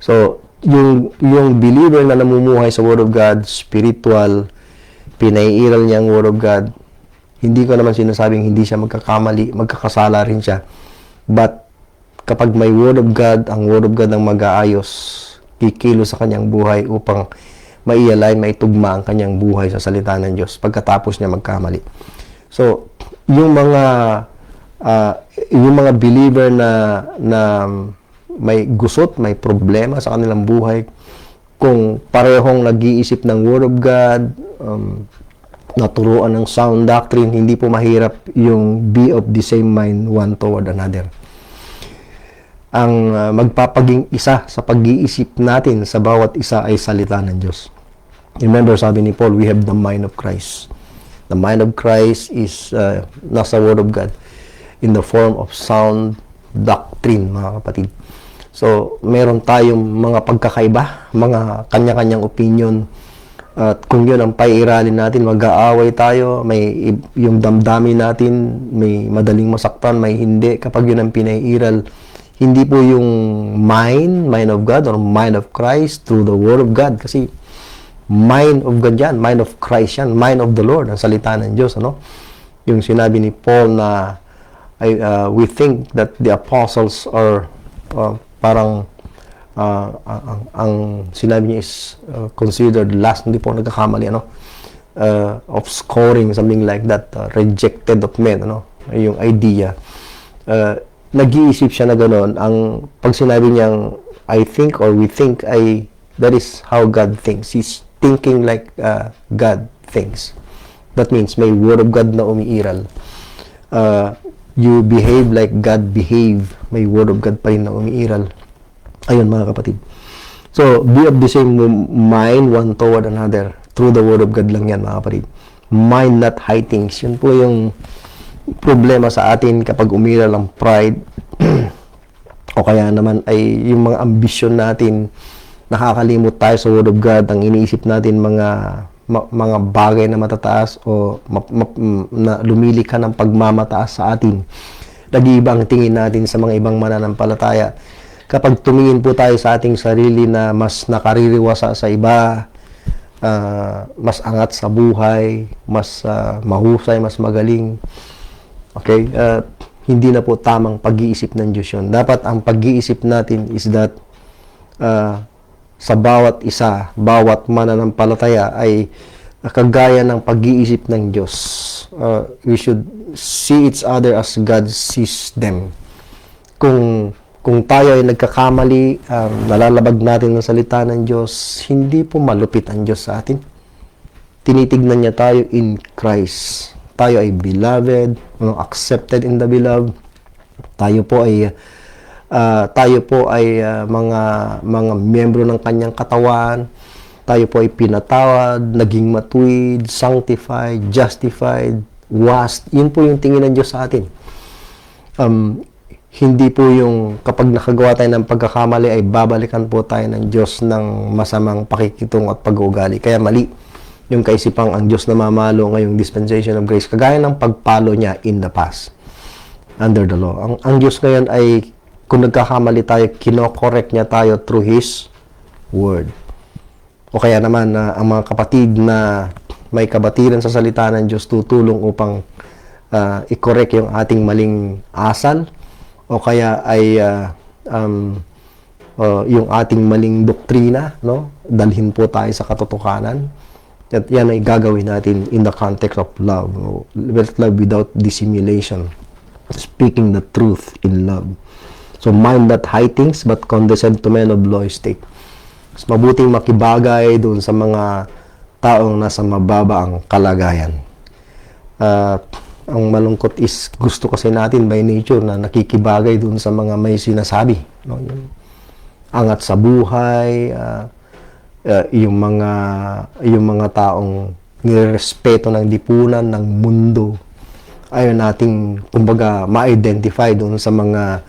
[SPEAKER 1] So, yung believer na namumuhay sa Word of God, spiritual, pinaiiral niya ang Word of God, hindi ko naman sinasabing hindi siya magkakamali, magkakasala rin siya. But, kapag may Word of God, ang Word of God ang mag-aayos, kikilo sa kanyang buhay upang mai-align, maitugma ang kanyang buhay sa salita ng Diyos pagkatapos niya magkamali. So, yung mga believer na may gusot, may problema sa kanilang buhay, kung parehong nag-iisip ng Word of God, naturuan ng sound doctrine, hindi po mahirap yung be of the same mind one toward another. Ang magpapaging isa sa pag-iisip natin sa bawat isa ay salita ng Diyos. Remember, sabi ni Paul, we have the mind of Christ. The mind of Christ is nasa Word of God in the form of sound doctrine, mga kapatid. So, meron tayong mga pagkakaiba, mga kanya-kanyang opinion. At kung yun ang paiiralin natin, mag-aaway tayo, may yung damdamin natin, may madaling masaktan, may hindi. Kapag yun ang pinaiiral, hindi po yung mind of God or mind of Christ through the Word of God. Kasi mind of God yan, mind of Christ yan, mind of the Lord, ang salita ng Diyos. Ano? Yung sinabi ni Paul na we think that the apostles are parang ang sinabi niya is considered last, hindi po nagkakamali, of scoring, something like that, rejected of men, yung idea. Nag-iisip siya na gano'n. Ang pag sinabi niyang I think or we think, that is how God thinks. He's thinking like God thinks. That means may Word of God na umiiral. You behave like God behave. May Word of God pa rin na umiiral. Ayun, mga kapatid. So, be of the same mind one toward another. Through the Word of God lang yan, mga kapatid. Mind not high things. Yun po yung problema sa atin kapag umiral ang pride. O kaya naman ay yung mga ambisyon natin, nakakalimot tayo sa Word of God. Ang iniisip natin mga bagay na matataas o na lumilika ng pagmamataas sa atin. Nag-iiba ang tingin natin sa mga ibang mananampalataya. Kapag tumingin po tayo sa ating sarili na mas nakaririwasa sa iba, mas angat sa buhay, mas mahusay, mas magaling, okay, hindi na po tamang pag-iisip ng Diyos yun. Dapat ang pag-iisip natin is that sa bawat isa, bawat mananampalataya ay kagaya ng pag-iisip ng Diyos. We should see each other as God sees them. Kung tayo ay nagkakamali, nalalabag natin ng salita ng Diyos, hindi po malupit ang Diyos sa atin. Tinitignan niya tayo in Christ. Tayo ay beloved, accepted in the beloved. Tayo po ay mga miyembro ng kanyang katawan. Tayo po ay pinatawad, naging matuwid, sanctified, justified, washed. Yun po yung tingin ng Diyos sa atin. Hindi po yung kapag nakagawa tayo ng pagkakamali ay babalikan po tayo ng Diyos ng masamang pakikitungo at pag-uugali. Kaya mali yung kaisipang ang Diyos na mamalo ngayong dispensation of grace, kagaya ng pagpalo niya in the past under the law. Ang Diyos ngayon ay, kung nagkakamali tayo, kino-correct niya tayo through His Word. O kaya naman, ang mga kapatid na may kabatiran sa salita ng Diyos, tutulong upang i-correct yung ating maling asal, o kaya ay yung ating maling doktrina, no? Dalhin po tayo sa katotohanan. At yan ay gagawin natin in the context of love. Love without dissimulation. Speaking the truth in love. So, mind not high things, but condescend to men of low estate. Mas mabuting makibagay doon sa mga taong nasa mababa ang kalagayan. Ang malungkot is, gusto kasi natin by nature na nakikibagay doon sa mga may sinasabi. No? Yung angat sa buhay, yung mga taong nirespeto ng lipunan, ng mundo, ayaw nating, kumbaga, ma-identify doon sa mga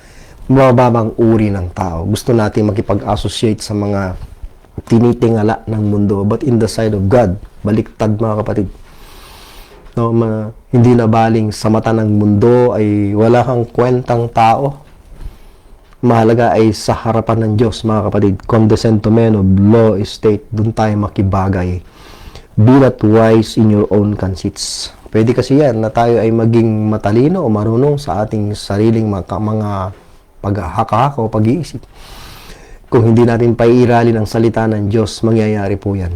[SPEAKER 1] mababang uri ng tao. Gusto natin makipag-associate sa mga tinitingala ng mundo. But in the side of God, baliktad mga kapatid. No, hindi na baling sa mata ng mundo ay wala kang kwentang tao. Mahalaga ay sa harapan ng Diyos, mga kapatid. Condescend to men of low estate. Doon tayo makibagay. Be not wise in your own conceits. Pwede kasi yan na tayo ay maging matalino o marunong sa ating sariling mga paghahaka o pag-iisip. Kung hindi natin paiiralin ang salita ng Diyos, mangyayari po yan.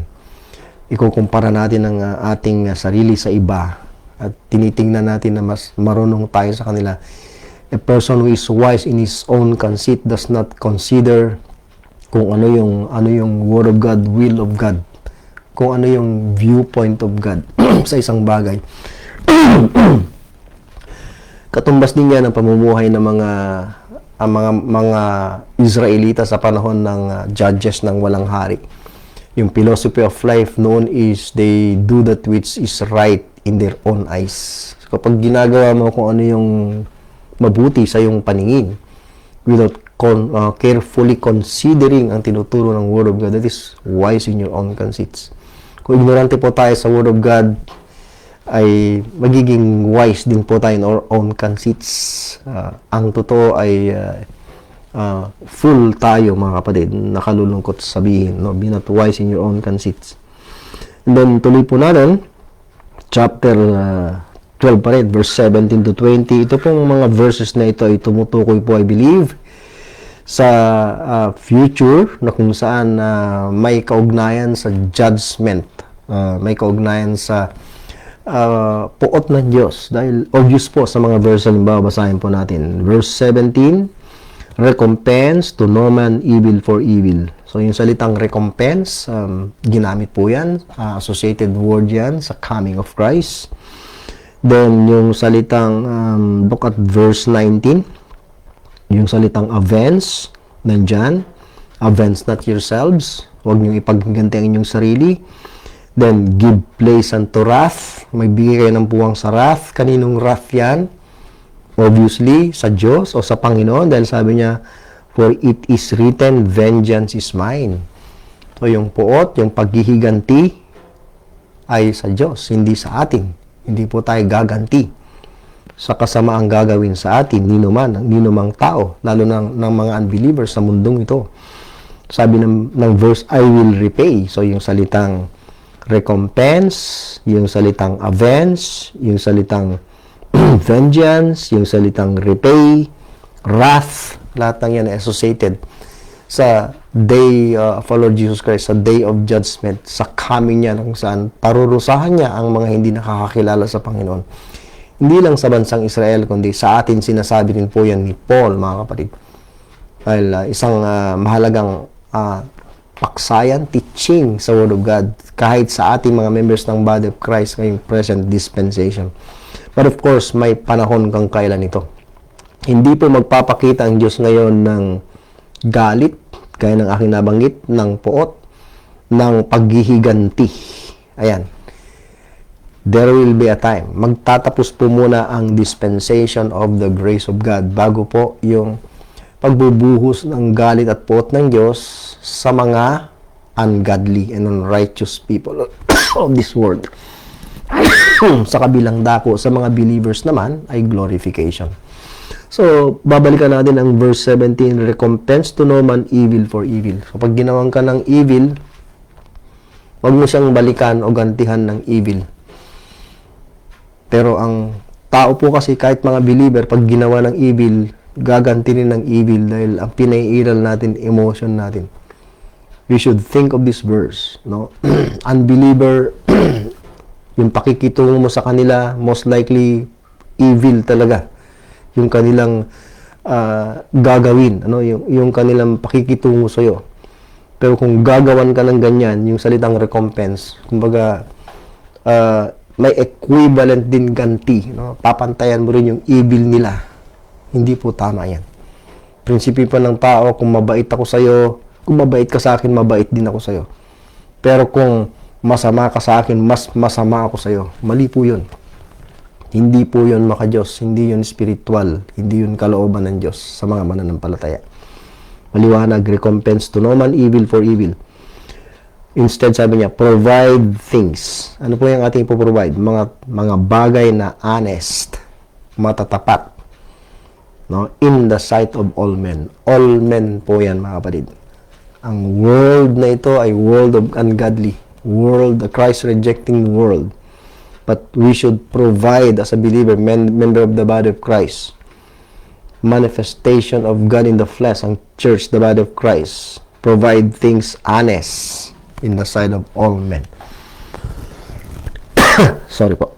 [SPEAKER 1] Ikukumpara natin ang ating sarili sa iba at tinitingnan natin na mas marunong tayo sa kanila. A person who is wise in his own conceit does not consider kung ano yung Word of God, will of God, kung ano yung viewpoint of God sa isang bagay. Katumbas din yan ang pamumuhay ng mga Israelita sa panahon ng judges ng walang hari. Yung philosophy of life noon is they do that which is right in their own eyes. So, kapag ginagawa mo kung ano yung mabuti sa iyong paningin without carefully considering ang tinuturo ng Word of God, that is wise in your own conceits. Kung ignorante po tayo sa Word of God, ay magiging wise din po tayo in our own conceits. Ang totoo ay full tayo, mga kapatid. Nakalulungkot sabihin, no? Be not wise in your own conceits. And then tuloy po natin chapter 12 pa rin, verse 17 to 20. Ito pong mga verses na ito ay tumutukoy po, I believe, sa future na kung saan may kaugnayan sa judgment, may kaugnayan sa puot ng Diyos. Dahil obvious po sa mga verse na babasahin po natin. Verse 17, recompense to no man evil for evil. So yung salitang recompense, ginamit po yan, associated word yan sa coming of Christ. Then, yung salitang, look at verse 19, yung salitang avenge, nandyan, avenge not yourselves, huwag niyong ipagganti ang inyong sarili. Then, give place unto wrath, may bigay kayo ng puwang sa wrath. Kaninong wrath yan? Obviously, sa Diyos o sa Panginoon, dahil sabi niya, for it is written, vengeance is mine. So, yung puot, yung paghihiganti, ay sa Diyos, hindi sa atin. Hindi po tayo gaganti sa kasamaang gagawin sa atin, ninumang tao, lalo ng mga unbelievers sa mundong ito. Sabi ng verse, I will repay. So, yung salitang recompense, yung salitang avenge, yung salitang vengeance, yung salitang repay, wrath, lahat ng yan associated sa day of our Lord Jesus Christ, sa day of judgment, sa coming niya kung saan parurusahan niya ang mga hindi nakakakilala sa Panginoon. Hindi lang sa bansang Israel, kundi sa atin sinasabi din po yan ni Paul, mga kapatid. Dahil isang mahalagang paksayan, teaching sa Word of God, kahit sa ating mga members ng Body of Christ ngayong present dispensation. But of course, may panahon kang kailan ito. Hindi po magpapakita ang Diyos ngayon ng galit, gaya ng aking nabanggit, ng poot, ng paghihiganti. Ayan. There will be a time. Magtatapos po muna ang dispensation of the grace of God bago po yung pagbubuhos ng galit at poot ng Diyos sa mga ungodly and unrighteous people of this world. Sa kabilang dako, sa mga believers naman, ay glorification. So, babalikan natin ang verse 17, recompense to no man evil for evil. So, pag ginawang ka ng evil, wag mo siyang balikan o gantihan ng evil. Pero ang tao po kasi, kahit mga believer, pag ginawa ng evil, gaganti rin ng evil dahil ang pinaiiral natin, emotion natin. We should think of this verse, no? Unbeliever, yung pakikitungo mo sa kanila, most likely, evil talaga. Yung kanilang gagawin, ano, yung kanilang pakikitungo sa iyo. Pero kung gagawan ka ng ganyan, yung salitang recompense, kumbaga may equivalent din ganti, no? Papantayan mo rin yung evil nila. Hindi po tama yan. Prinsipyo pa ng tao, kung mabait ako sa iyo, kung mabait ka sa akin, mabait din ako sa iyo. Pero kung masama ka sa akin, mas masama ako sa iyo. Mali po yun. Hindi po yun maka-Diyos, hindi yun spiritual, hindi yun kalooban ng Diyos sa mga mananampalataya. Maliwanag, recompense to no man evil for evil. Instead, sabi niya, provide things. Ano po yung ating ipoprovide? Mga bagay na honest, matatapat, no? In the sight of all men. All men po yan, mga kapatid. Ang world na ito ay world of ungodly. World, a Christ-rejecting world. But we should provide as a believer, member of the body of Christ, manifestation of God in the flesh, ang church, the body of Christ. Provide things honest in the sight of all men. Sorry po.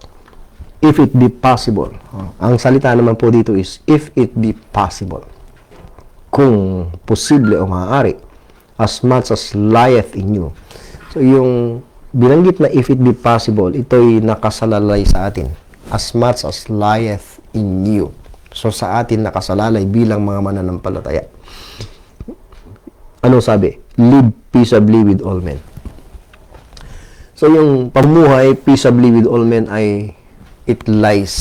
[SPEAKER 1] If it be possible. Ang salita naman po dito is, if it be possible. Kung posible o maaari, as much as lieth in you. So, yung binanggit na if it be possible, ito'y nakasalalay sa atin. As much as lieth in you. So, sa atin nakasalalay bilang mga mananampalataya. Ano sabi? Live peaceably with all men. So, yung pamuhay peaceably with all men ay it lies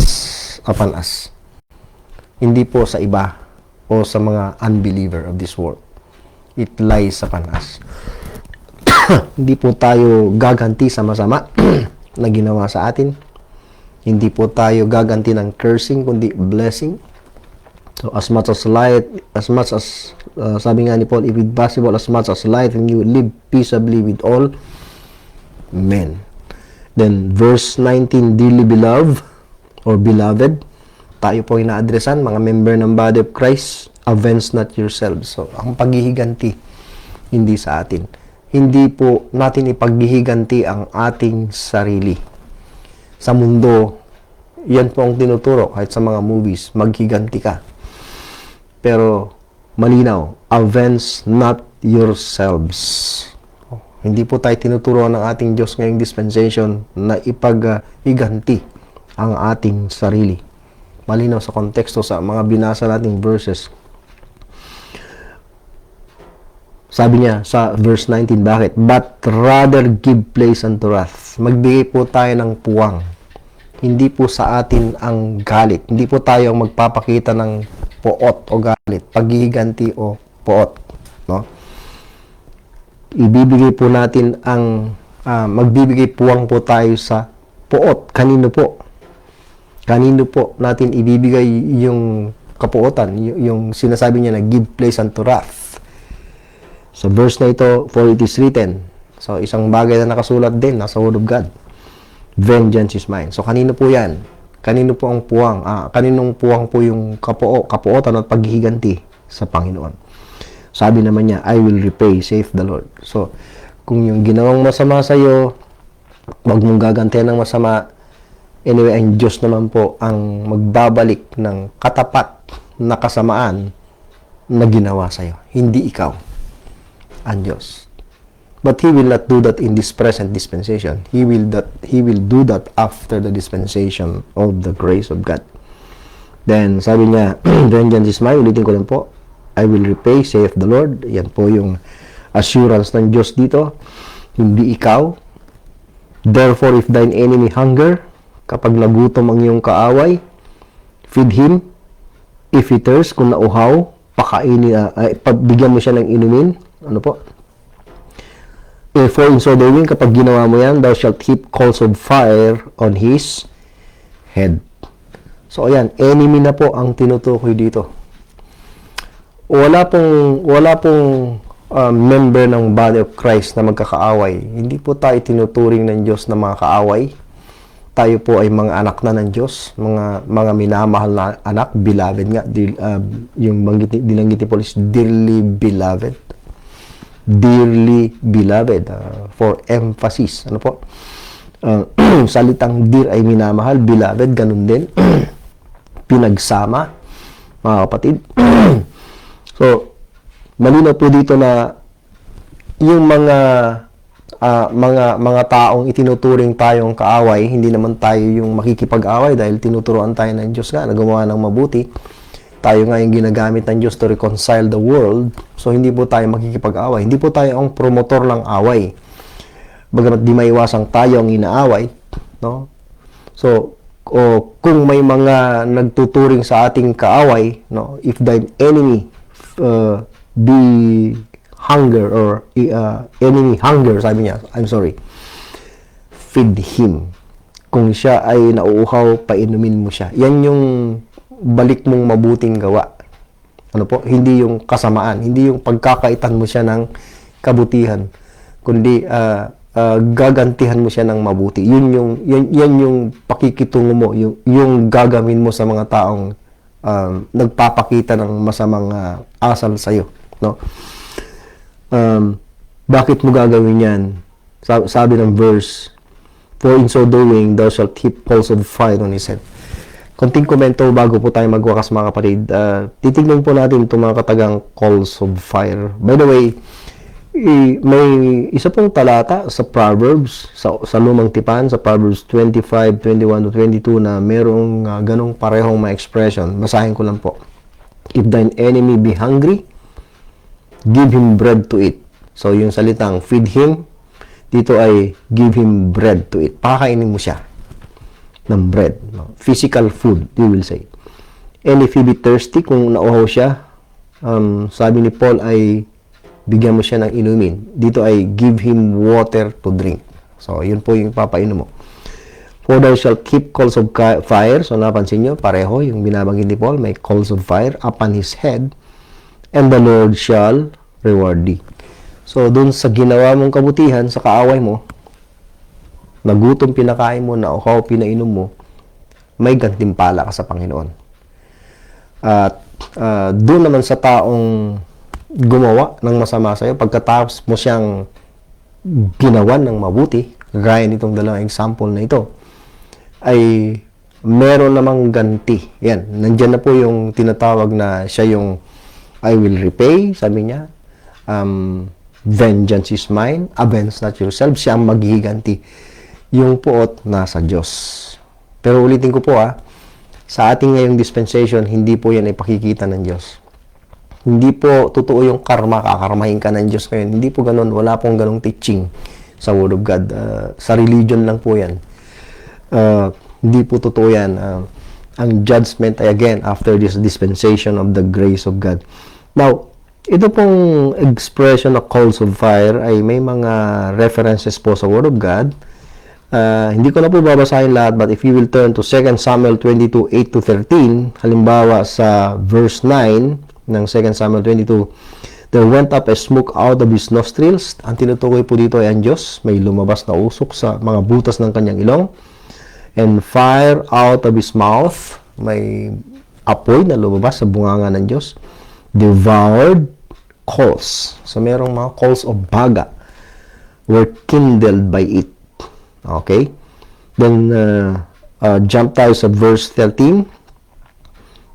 [SPEAKER 1] upon us. Hindi po sa iba o sa mga unbeliever of this world. It lies upon us. Hindi po tayo gaganti sa masama na ginawa sa atin. Hindi po tayo gaganti ng cursing, kundi blessing. So, as much as light, sabi nga ni Paul, if it possible, as much as light, and you live peaceably with all men. Then, verse 19, dearly beloved, or beloved, tayo po ina-addressan, mga member ng body of Christ, avenge not yourselves. So, ang paghihiganti, hindi sa atin. Hindi po natin ipaghihiganti ang ating sarili. Sa mundo, yan po ang tinuturo, kahit sa mga movies, maghiganti ka. Pero, malinaw, avenge not yourselves. Hindi po tayo tinuturuan ng ating Diyos ngayong dispensation na ipaghiganti ang ating sarili. Malinaw sa konteksto sa mga binasa nating verses. Sabi niya sa verse 19, bakit? But rather give place unto wrath. Magbigay po tayo ng puwang. Hindi po sa atin ang galit. Hindi po tayo magpapakita ng poot o galit. Paghihiganti o poot. No? Ibibigay po natin ang, magbibigay puwang po tayo sa poot. Kanino po? Kanino po natin ibibigay yung kapuotan? Yung sinasabi niya na give place unto wrath. So, verse na ito, for it is written. So, isang bagay na nakasulat din, nasa Word of God. Vengeance is mine. So, kanino po yan? Kanino po ang puwang? Kaninong puwang po yung kapuotan at paghihiganti sa Panginoon? Sabi naman niya, I will repay, saith the Lord. So, kung yung ginawang masama sa'yo, wag mong gagantihan ng masama. Anyway, ang Diyos naman po ang magbabalik ng katapat na kasamaan na ginawa sa'yo. Hindi ikaw, ang Diyos. But He will not do that in this present dispensation. He will do that after the dispensation of the grace of God. Then, sabi niya, vengeance is mine. Ulitin ko lang po, I will repay, saith the Lord. Yan po yung assurance ng Diyos dito. Hindi ikaw. Therefore, if thine enemy hunger, kapag nagutom ang iyong kaaway, feed him. If he thirst, kung nauhaw, bigyan mo siya ng inumin. Ano po? For in so doing, kapag ginawa mo yan, thou shalt heap coals of fire on his head. So, ayan, enemy na po ang tinutukoy dito. Wala pong member ng body of Christ na magkakaaway. Hindi po tayo tinuturing ng Diyos na mga kaaway. Tayo po ay mga anak na ng Diyos, mga minamahal na anak, beloved nga. Yung dinanggit ni Paul is dearly beloved. Dearly beloved. For emphasis. Ano po? Salitang dear ay minamahal, beloved, ganun din. Pinagsama, mga kapatid. So, malinaw po dito na yung mga taong itinuturing tayong kaaway, hindi naman tayo yung makikipag-away dahil tinuturuan tayo ng Diyos nga na gumawa ng mabuti. Tayo nga yung ginagamit ng Diyos to reconcile the world. So, hindi po tayo makikipag-away. Hindi po tayo ang promotor ng away. Bagamat di maiwasang tayo ang inaaway, no? So, kung may mga nagtuturing sa ating kaaway, no, if thine enemy be hunger or enemy hunger, sabi niya, feed him. Kung siya ay nauuhaw, painumin mo siya. Yan yung balik mong mabuting gawa. Ano po? Hindi yung kasamaan, hindi yung pagkakaitan mo siya ng kabutihan, kundi gagantihan mo siya ng mabuti. Yan yung pakikitungo mo, yung gagawin mo sa mga taong nagpapakita ng masamang asal sa iyo, no? Bakit mo gagawin yan? Sabi ng verse, for in so doing, thou shalt heap coals of fire on his head. Konting komento bago po tayo magwakas, mga kapatid. Titignan po natin itong mga katagang coals of fire. By the way, may isa pong talata sa Proverbs, sa Lumang Tipan, sa Proverbs 25, 21 to 22 na merong ganong parehong mga expression. Basahin ko lang po. If thine enemy be hungry, give him bread to eat. So, yung salitang feed him, dito ay give him bread to eat. Pakakainin mo siya ng bread. No? Physical food, you will say. And if he be thirsty, kung nauhaw siya, sabi ni Paul ay bigyan mo siya ng inumin. Dito ay give him water to drink. So, yun po yung papainom mo. For thou shalt keep coals of fire. So, napansin nyo, pareho yung binabanggit ni Paul, may coals of fire upon his head, and the Lord shall reward thee. So, dun sa ginawa mong kabutihan, sa kaaway mo, nagutom pinakain mo, nauhaw pinainom mo, may gantimpala ka sa Panginoon. At dun naman sa taong gumawa ng masama sa'yo, pagkatapos mo siyang ginawan ng mabuti, gaya nitong dalawang example na ito, ay meron namang ganti. Yan, nandyan na po yung tinatawag na siya yung I will repay, sabi niya. Vengeance is mine, avenge not yourself. Siya ang maghihiganti. Yung poot nasa Diyos. Pero ulitin ko po sa ating ngayong dispensation, hindi po yan ipakikita ng Diyos. Hindi po totoo yung karma, kakarmahin ka ng Diyos ngayon. Hindi po ganun. Wala pong ganung teaching sa Word of God. Sa religion lang po yan. Hindi po totoo yan. Ang judgment ay again after this dispensation of the grace of God. Now, ito pong expression of coals of fire ay may mga references po sa Word of God. Hindi ko na po babasahin lahat, but if you will turn to 2 Samuel 22, 8-13, halimbawa sa verse 9, ng 2 Samuel 22, there went up a smoke out of his nostrils. Ang tinutukoy po dito ay ang Diyos. May lumabas na usok sa mga butas ng kanyang ilong. And fire out of his mouth. May apoy na lumabas sa bunganga ng Diyos. Devoured coals. So, merong mga coals of baga were kindled by it. Okay? Then, jump tayo sa verse 13.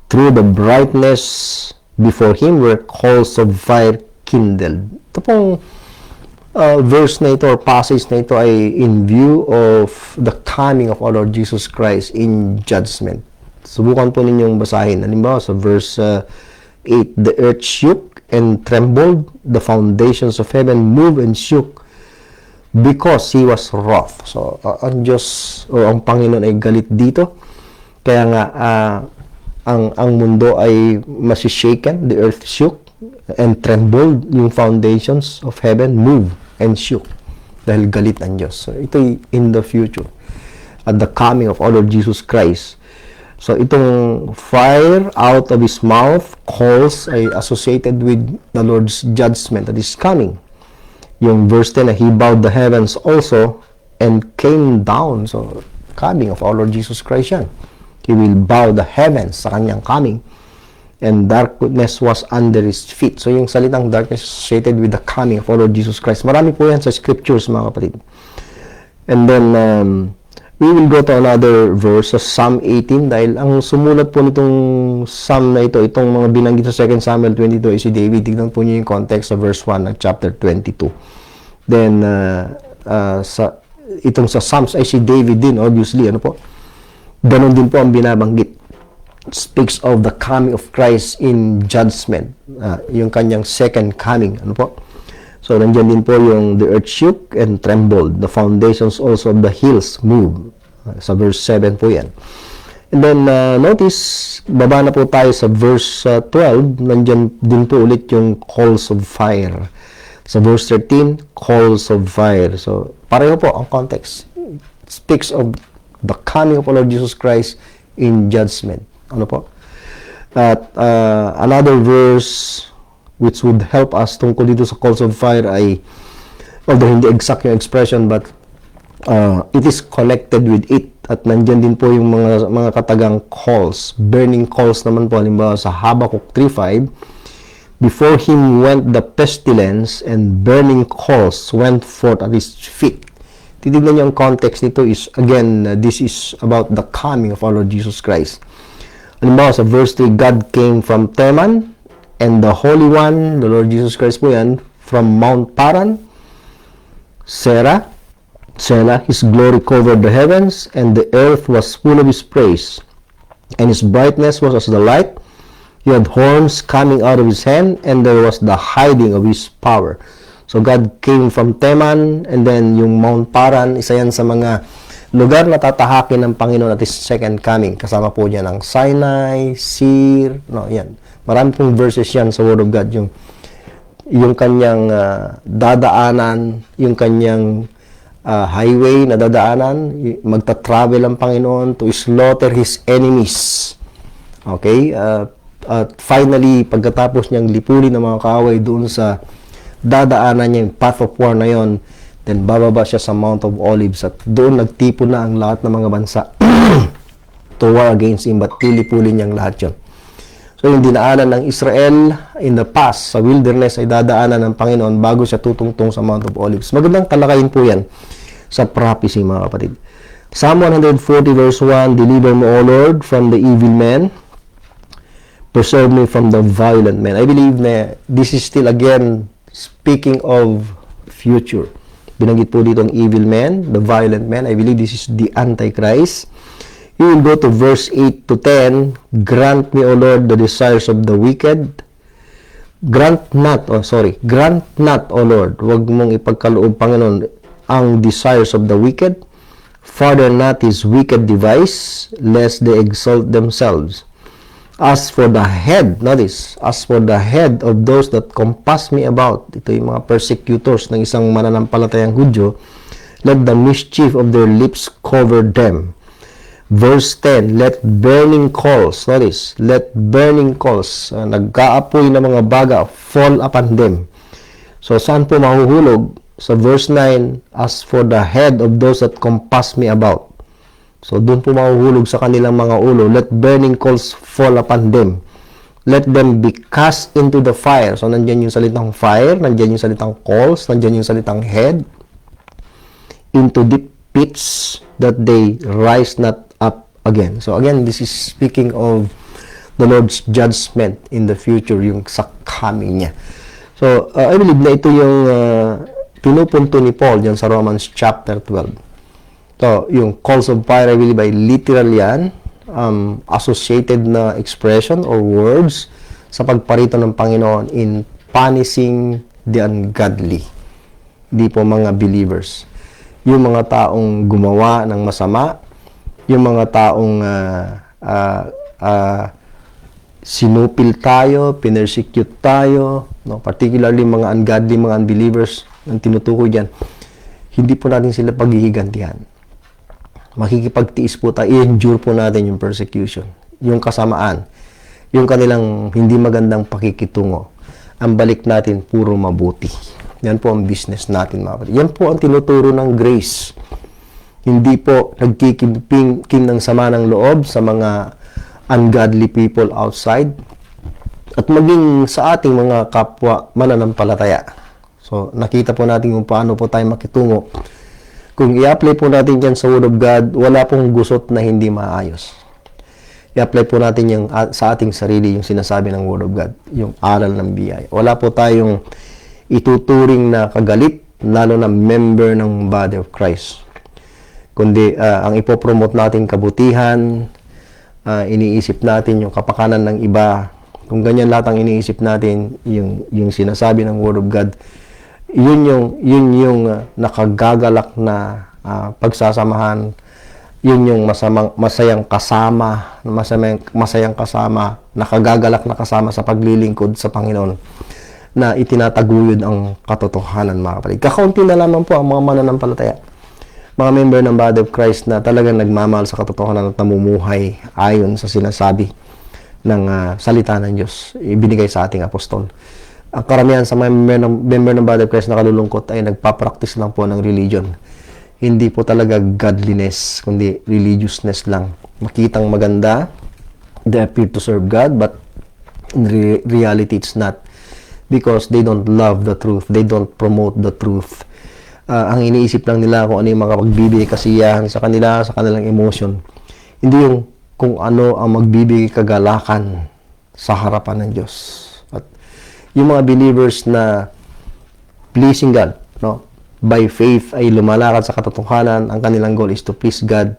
[SPEAKER 1] Through the brightness before him were coals of fire kindled. Ito pong verse na ito or passage na ito ay in view of the coming of our Lord Jesus Christ in judgment. Subukan po ninyong basahin. Halimbawa sa verse 8, the earth shook and trembled, the foundations of heaven moved and shook because he was wroth. So, ang Diyos o ang Panginoon ay galit dito. Kaya nga, ang mundo ay masishaken, the earth shook and trembled, yung foundations of heaven moved and shook dahil galit ang Diyos. So, ito in the future at the coming of our Lord Jesus Christ. So, itong fire out of his mouth, coals, ay associated with the Lord's judgment that is coming. Yung verse 10, he bowed the heavens also and came down. So, coming of our Lord Jesus Christ yan. He will bow the heavens sa kanyang coming. And darkness was under his feet. So, yung salitang darkness associated with the coming of our Lord Jesus Christ. Marami po yan sa scriptures, mga kapatid. And then, we will go to another verse sa Psalm 18 dahil ang sumulat po nitong Psalm na ito, itong mga binanggit sa 2 Samuel 22 ay si David. Tignan po niyo yung context sa verse 1 ng chapter 22. Then, itong sa Psalms ay si David din, obviously, ano po? Ganon din po ang binabanggit. Speaks of the coming of Christ in judgment. Yung kanyang second coming, ano po? So, nandiyan din po yung the earth shook and trembled. The foundations also of the hills moved. Sa verse 7 po yan. And then, notice, baba na po tayo sa verse 12. Nandiyan din po ulit yung coals of fire. Sa verse 13, coals of fire. So, pareho po ang context. It speaks of the coming of our Lord Jesus Christ in judgment. Ano po? At another verse which would help us tungkol dito sa coals of fire ay, although hindi exact yung expression, but it is connected with it. At nandyan din po yung mga katagang coals, burning coals naman po, halimbawa sa Habakkuk 3:5, before him went the pestilence and burning coals went forth at his feet. Titignan niyo ang context nito is, again, this is about the coming of our Lord Jesus Christ. Halimbawa sa verse 3, God came from Teman, and the Holy One, the Lord Jesus Christ po yan, from Mount Paran, Selah, his glory covered the heavens, and the earth was full of his praise. And his brightness was as the light. He had horns coming out of his hand, and there was the hiding of his power. So God came from Teman, and then yung Mount Paran, isa yan sa mga lugar na tatahakin ng Panginoon at his second coming. Kasama po niya ng Sinai, Seir, no, yan. Marami pong verses yan sa Word of God. Yung kanyang dadaanan, yung kanyang highway na dadaanan, magta-travel ang Panginoon to slaughter His enemies. Okay? At finally, pagkatapos niyang lipulin ng mga kaaway doon sa dadaanan niya, yung path of war na yon, then bababa siya sa Mount of Olives at doon nagtipon na ang lahat ng mga bansa to war against him, but lilipulin niyang lahat yun. So, yung dinaanan ng Israel in the past, sa wilderness, ay dadaanan ng Panginoon bago siya tutungtong sa Mount of Olives. Magandang talakayin po yan sa prophecy, mga kapatid. Psalm 140 verse 1, deliver me, O Lord, from the evil man. Preserve me from the violent man. I believe na this is still, again, speaking of future. Binanggit po dito ang evil man, the violent man. I believe this is the Antichrist. You will go to verse 8 to 10. Grant me, O Lord, the desires of the wicked. Grant not, O Lord, wag mong ipagkaloob, Panginoon, ang desires of the wicked. Father not his wicked device, lest they exalt themselves. As for the head, notice, as for the head of those that compass me about, ito yung mga persecutors ng isang mananampalatayang Hudyo, let the mischief of their lips cover them. Verse 10, let burning coals, notice, let burning coals, nagkaapoy na mga baga, fall upon them. So, saan po mahuhulog? Sa verse 9, as for the head of those that compass me about. So, doon po mahuhulog sa kanilang mga ulo, let burning coals fall upon them. let them be cast into the fire. So, nandyan yung salitang fire, nandyan yung salitang coals, nandyan yung salitang head, into deep pits, that they rise not up again. So, again, this is speaking of the Lord's judgment in the future, yung sa coming niya. So, I believe na ito yung pinupunto ni Paul dyan sa Romans chapter 12. So, yung calls of fire, I believe ay literal yan, associated na expression or words sa pagparito ng Panginoon in punishing the ungodly. Hindi po mga believers. Yung mga taong gumawa ng masama, yung mga taong sinupil tayo, pinersecute tayo, no? Particularly mga ungodly, mga unbelievers, ang tinutukoy dyan, hindi po natin sila paghihigantihan. Makikipagtiis po tayo, i-endure po natin yung persecution, yung kasamaan, yung kanilang hindi magandang pakikitungo. Ang balik natin, puro mabuti. Yan po ang business natin, mga kapatid. Yan po ang tinuturo ng grace. Hindi po nagkikimping ng sama ng loob sa mga ungodly people outside at maging sa ating mga kapwa mananampalataya. So, nakita po natin kung paano po tayo makitungo. Kung i-apply po natin yan sa Word of God, wala pong gusot na hindi maayos. I-apply po natin yung, sa ating sarili yung sinasabi ng Word of God, yung aral ng biyaya. Wala po tayong ituturing na kagalit, lalo na member ng body of Christ. Kundi ang ipopromote natin kabutihan, iniisip natin yung kapakanan ng iba. Kung ganyan lahat ang iniisip natin, yung sinasabi ng Word of God, yun yung nakagagalak na pagsasamahan, yun yung masayang kasama, nakagagalak na kasama sa paglilingkod sa Panginoon, na itinataguyod ang katotohanan, mga kapatid. Kakaunti na lamang po ang mga mananampalataya, mga member ng body of Christ na talagang nagmamahal sa katotohanan at namumuhay ayon sa sinasabi ng salita ng Diyos ibinigay sa ating apostol. Ang karamihan sa mga member ng body of Christ na kalulungkot ay nagpapractice lang po ng religion. Hindi po talaga godliness, kundi religiousness lang. Makitang maganda, they appear to serve God, but in reality it's not. Because they don't love the truth. They don't promote the truth. Ang iniisip lang nila kung ano yung magbibigay kasiyahan sa kanila, sa kanilang emotion. Hindi yung kung ano ang magbibigay kagalakan sa harapan ng Diyos. At yung mga believers na pleasing God, no? By faith ay lumalakad sa katotohanan, ang kanilang goal is to please God.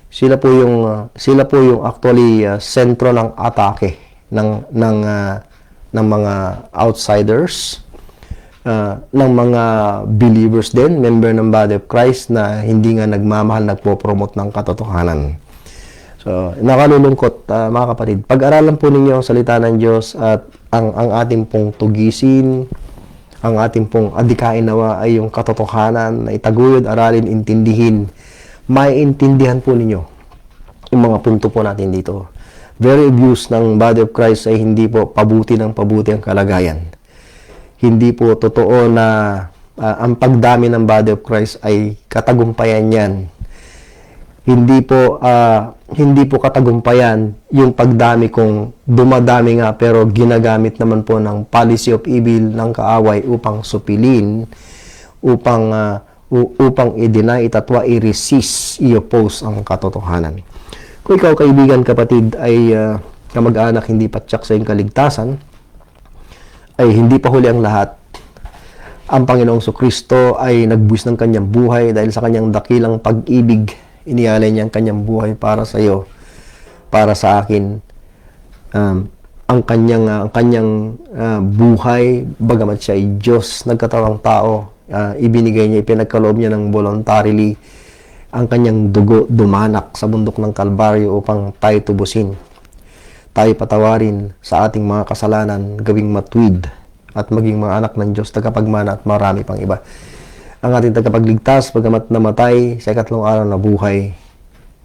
[SPEAKER 1] Sila po yung actually sentro ng atake ng mga outsiders, ng mga believers din, member ng body of Christ na hindi nga nagmamahal, nagpo-promote ng katotohanan. So, nakalulungkot, mga kapatid. Pag-aralan po ninyo ang salita ng Diyos at ang ating pong tugisin, ang ating pong adikain nawa ay yung katotohanan na itaguyod, aralin, intindihin. Maiintindihan po ninyo yung mga punto po natin dito. Very obvious ng body of Christ ay hindi po pabuti ng pabuti ang kalagayan. Hindi po totoo na ang pagdami ng body of Christ ay katagumpayan yan. Hindi po katagumpayan yung pagdami kung dumadami nga pero ginagamit naman po ng policy of evil ng kaaway upang supilin, upang i-deny, itatwa, i-resist, i-oppose ang katotohanan. Kung ikaw, kaibigan, kapatid, ay kamag-anak hindi patsak sa iyong kaligtasan, ay hindi pa huli ang lahat. Ang Panginoong Kristo ay nagbuwis ng kanyang buhay dahil sa kanyang dakilang pag-ibig. Inialay niya ang kanyang buhay para sa iyo, para sa akin. Ang kanyang buhay, bagamat siya ay Diyos, nagkatawang tao, ibinigay niya, ipinagkaloob niya ng voluntarily ang kanyang dugo dumanak sa bundok ng Kalbaryo upang tayo tubusin, tayo patawarin sa ating mga kasalanan, gawing matuwid at maging mga anak ng Diyos, tagapagmana at marami pang iba. Ang ating tagapagligtas, bagamat namatay, sa ikatlong araw na buhay,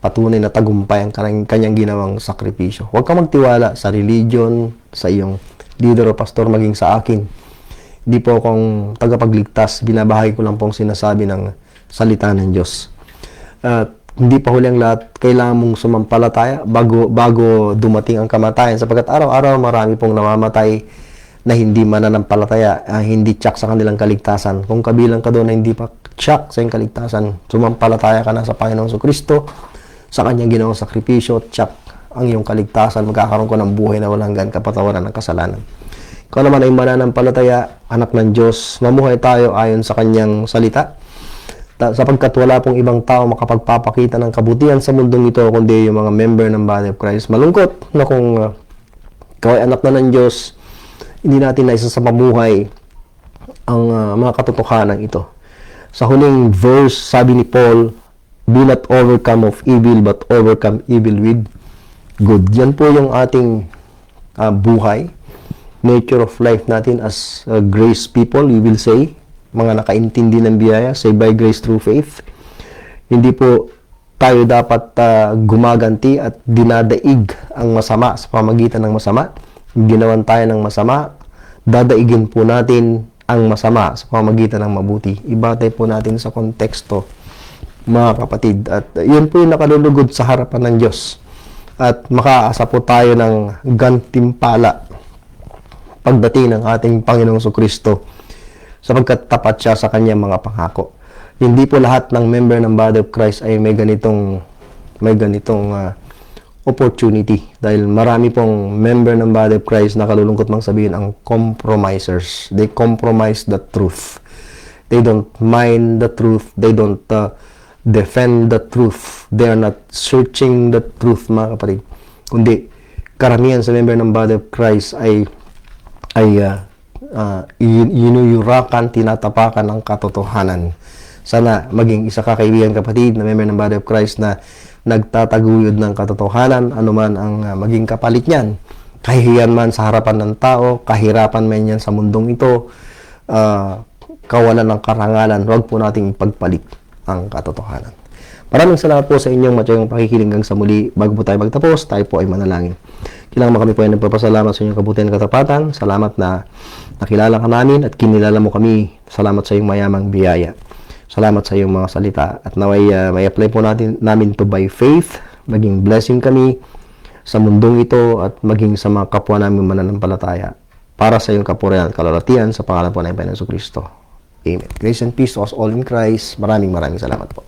[SPEAKER 1] patunay na tagumpay ang kanyang ginawang sakripisyo. Huwag kang magtiwala sa religion, sa iyong leader o pastor, maging sa akin. Hindi po akong tagapagligtas, binabahagi ko lang pong sinasabi ng salita ng Diyos. Hindi pa huli ang lahat, kailangan mong sumampalataya bago dumating ang kamatayan, sapagkat araw-araw marami pong namamatay na hindi mananampalataya, hindi tsak sa kanilang kaligtasan. Kung kabilang ka doon na hindi pa tsak sa iyong kaligtasan, sumampalataya ka na sa Panginoong Jesucristo, sa kanyang ginawang sakripisyo, tsak ang iyong kaligtasan, magkakaroon ko ng buhay na walang hanggan, kapatawaran ng kasalanan. Ikaw naman ay mananampalataya, anak ng Diyos, mamuhay tayo ayon sa kanyang salita, sapagkat wala pong ibang tao makapagpapakita ng kabutihan sa mundong ito kundi yung mga member ng Body of Christ. Malungkot na kung ikaw ay anak na ng Diyos, hindi natin naisa sa pamuhay ang mga katotohanan ito. Sa huling verse, sabi ni Paul, "Be not overcome of evil, but overcome evil with good." Yan po yung ating buhay, nature of life natin as grace people, we will say, mga nakaintindi ng biyaya, saved by grace through faith. Hindi po tayo dapat gumaganti at dinadaig ang masama sa pamagitan ng masama. Ginawan tayo ng masama, dadaigin po natin ang masama sa pamagitan ng mabuti. Ibatay po natin sa konteksto, mga kapatid. At yun po yung nakalulugod sa harapan ng Diyos. At makaasa po tayo ng gantimpala pagdating ng ating Panginoong Jesucristo, sapagkat tapat siya sa kanyang mga pangako. Hindi po lahat ng member ng Body of Christ ay may ganitong opportunity, dahil marami pong member ng Body of Christ na kalulungkot mang sabihin ang compromisers. They compromise the truth. They don't mind the truth. They don't defend the truth. They are not searching the truth, mga kapatid. Kundi karamihan sa member ng Body of Christ ay inuyurakan, tinatapakan ng katotohanan. Sana maging isa ka, kaibigan, kapatid, na member ng Body of Christ na nagtataguyod ng katotohanan, anuman ang maging kapalit niyan. Kahihiyan man sa harapan ng tao, kahirapan man yan sa mundong ito, kawalan ng karangalan, huwag po nating pagpalit ang katotohanan. Maraming salamat po sa inyong matiyang pakikinig hanggang sa muli. Bago po tayo magtapos, tayo po ay manalangin. Kailangan kami po ay nagpapasalamat sa inyong kabutihan at katapatan. Salamat na nakilala ka namin at kinilala mo kami. Salamat sa iyong mayamang biyaya. Salamat sa iyong mga salita. At naway may apply po namin to by faith. Maging blessing kami sa mundong ito at maging sa mga kapwa namin mananampalataya. Para sa iyong kapurihan at kalalatian sa pangalan po ng Panginoon Jesucristo. Amen. Grace and peace to us all in Christ. Maraming salamat po.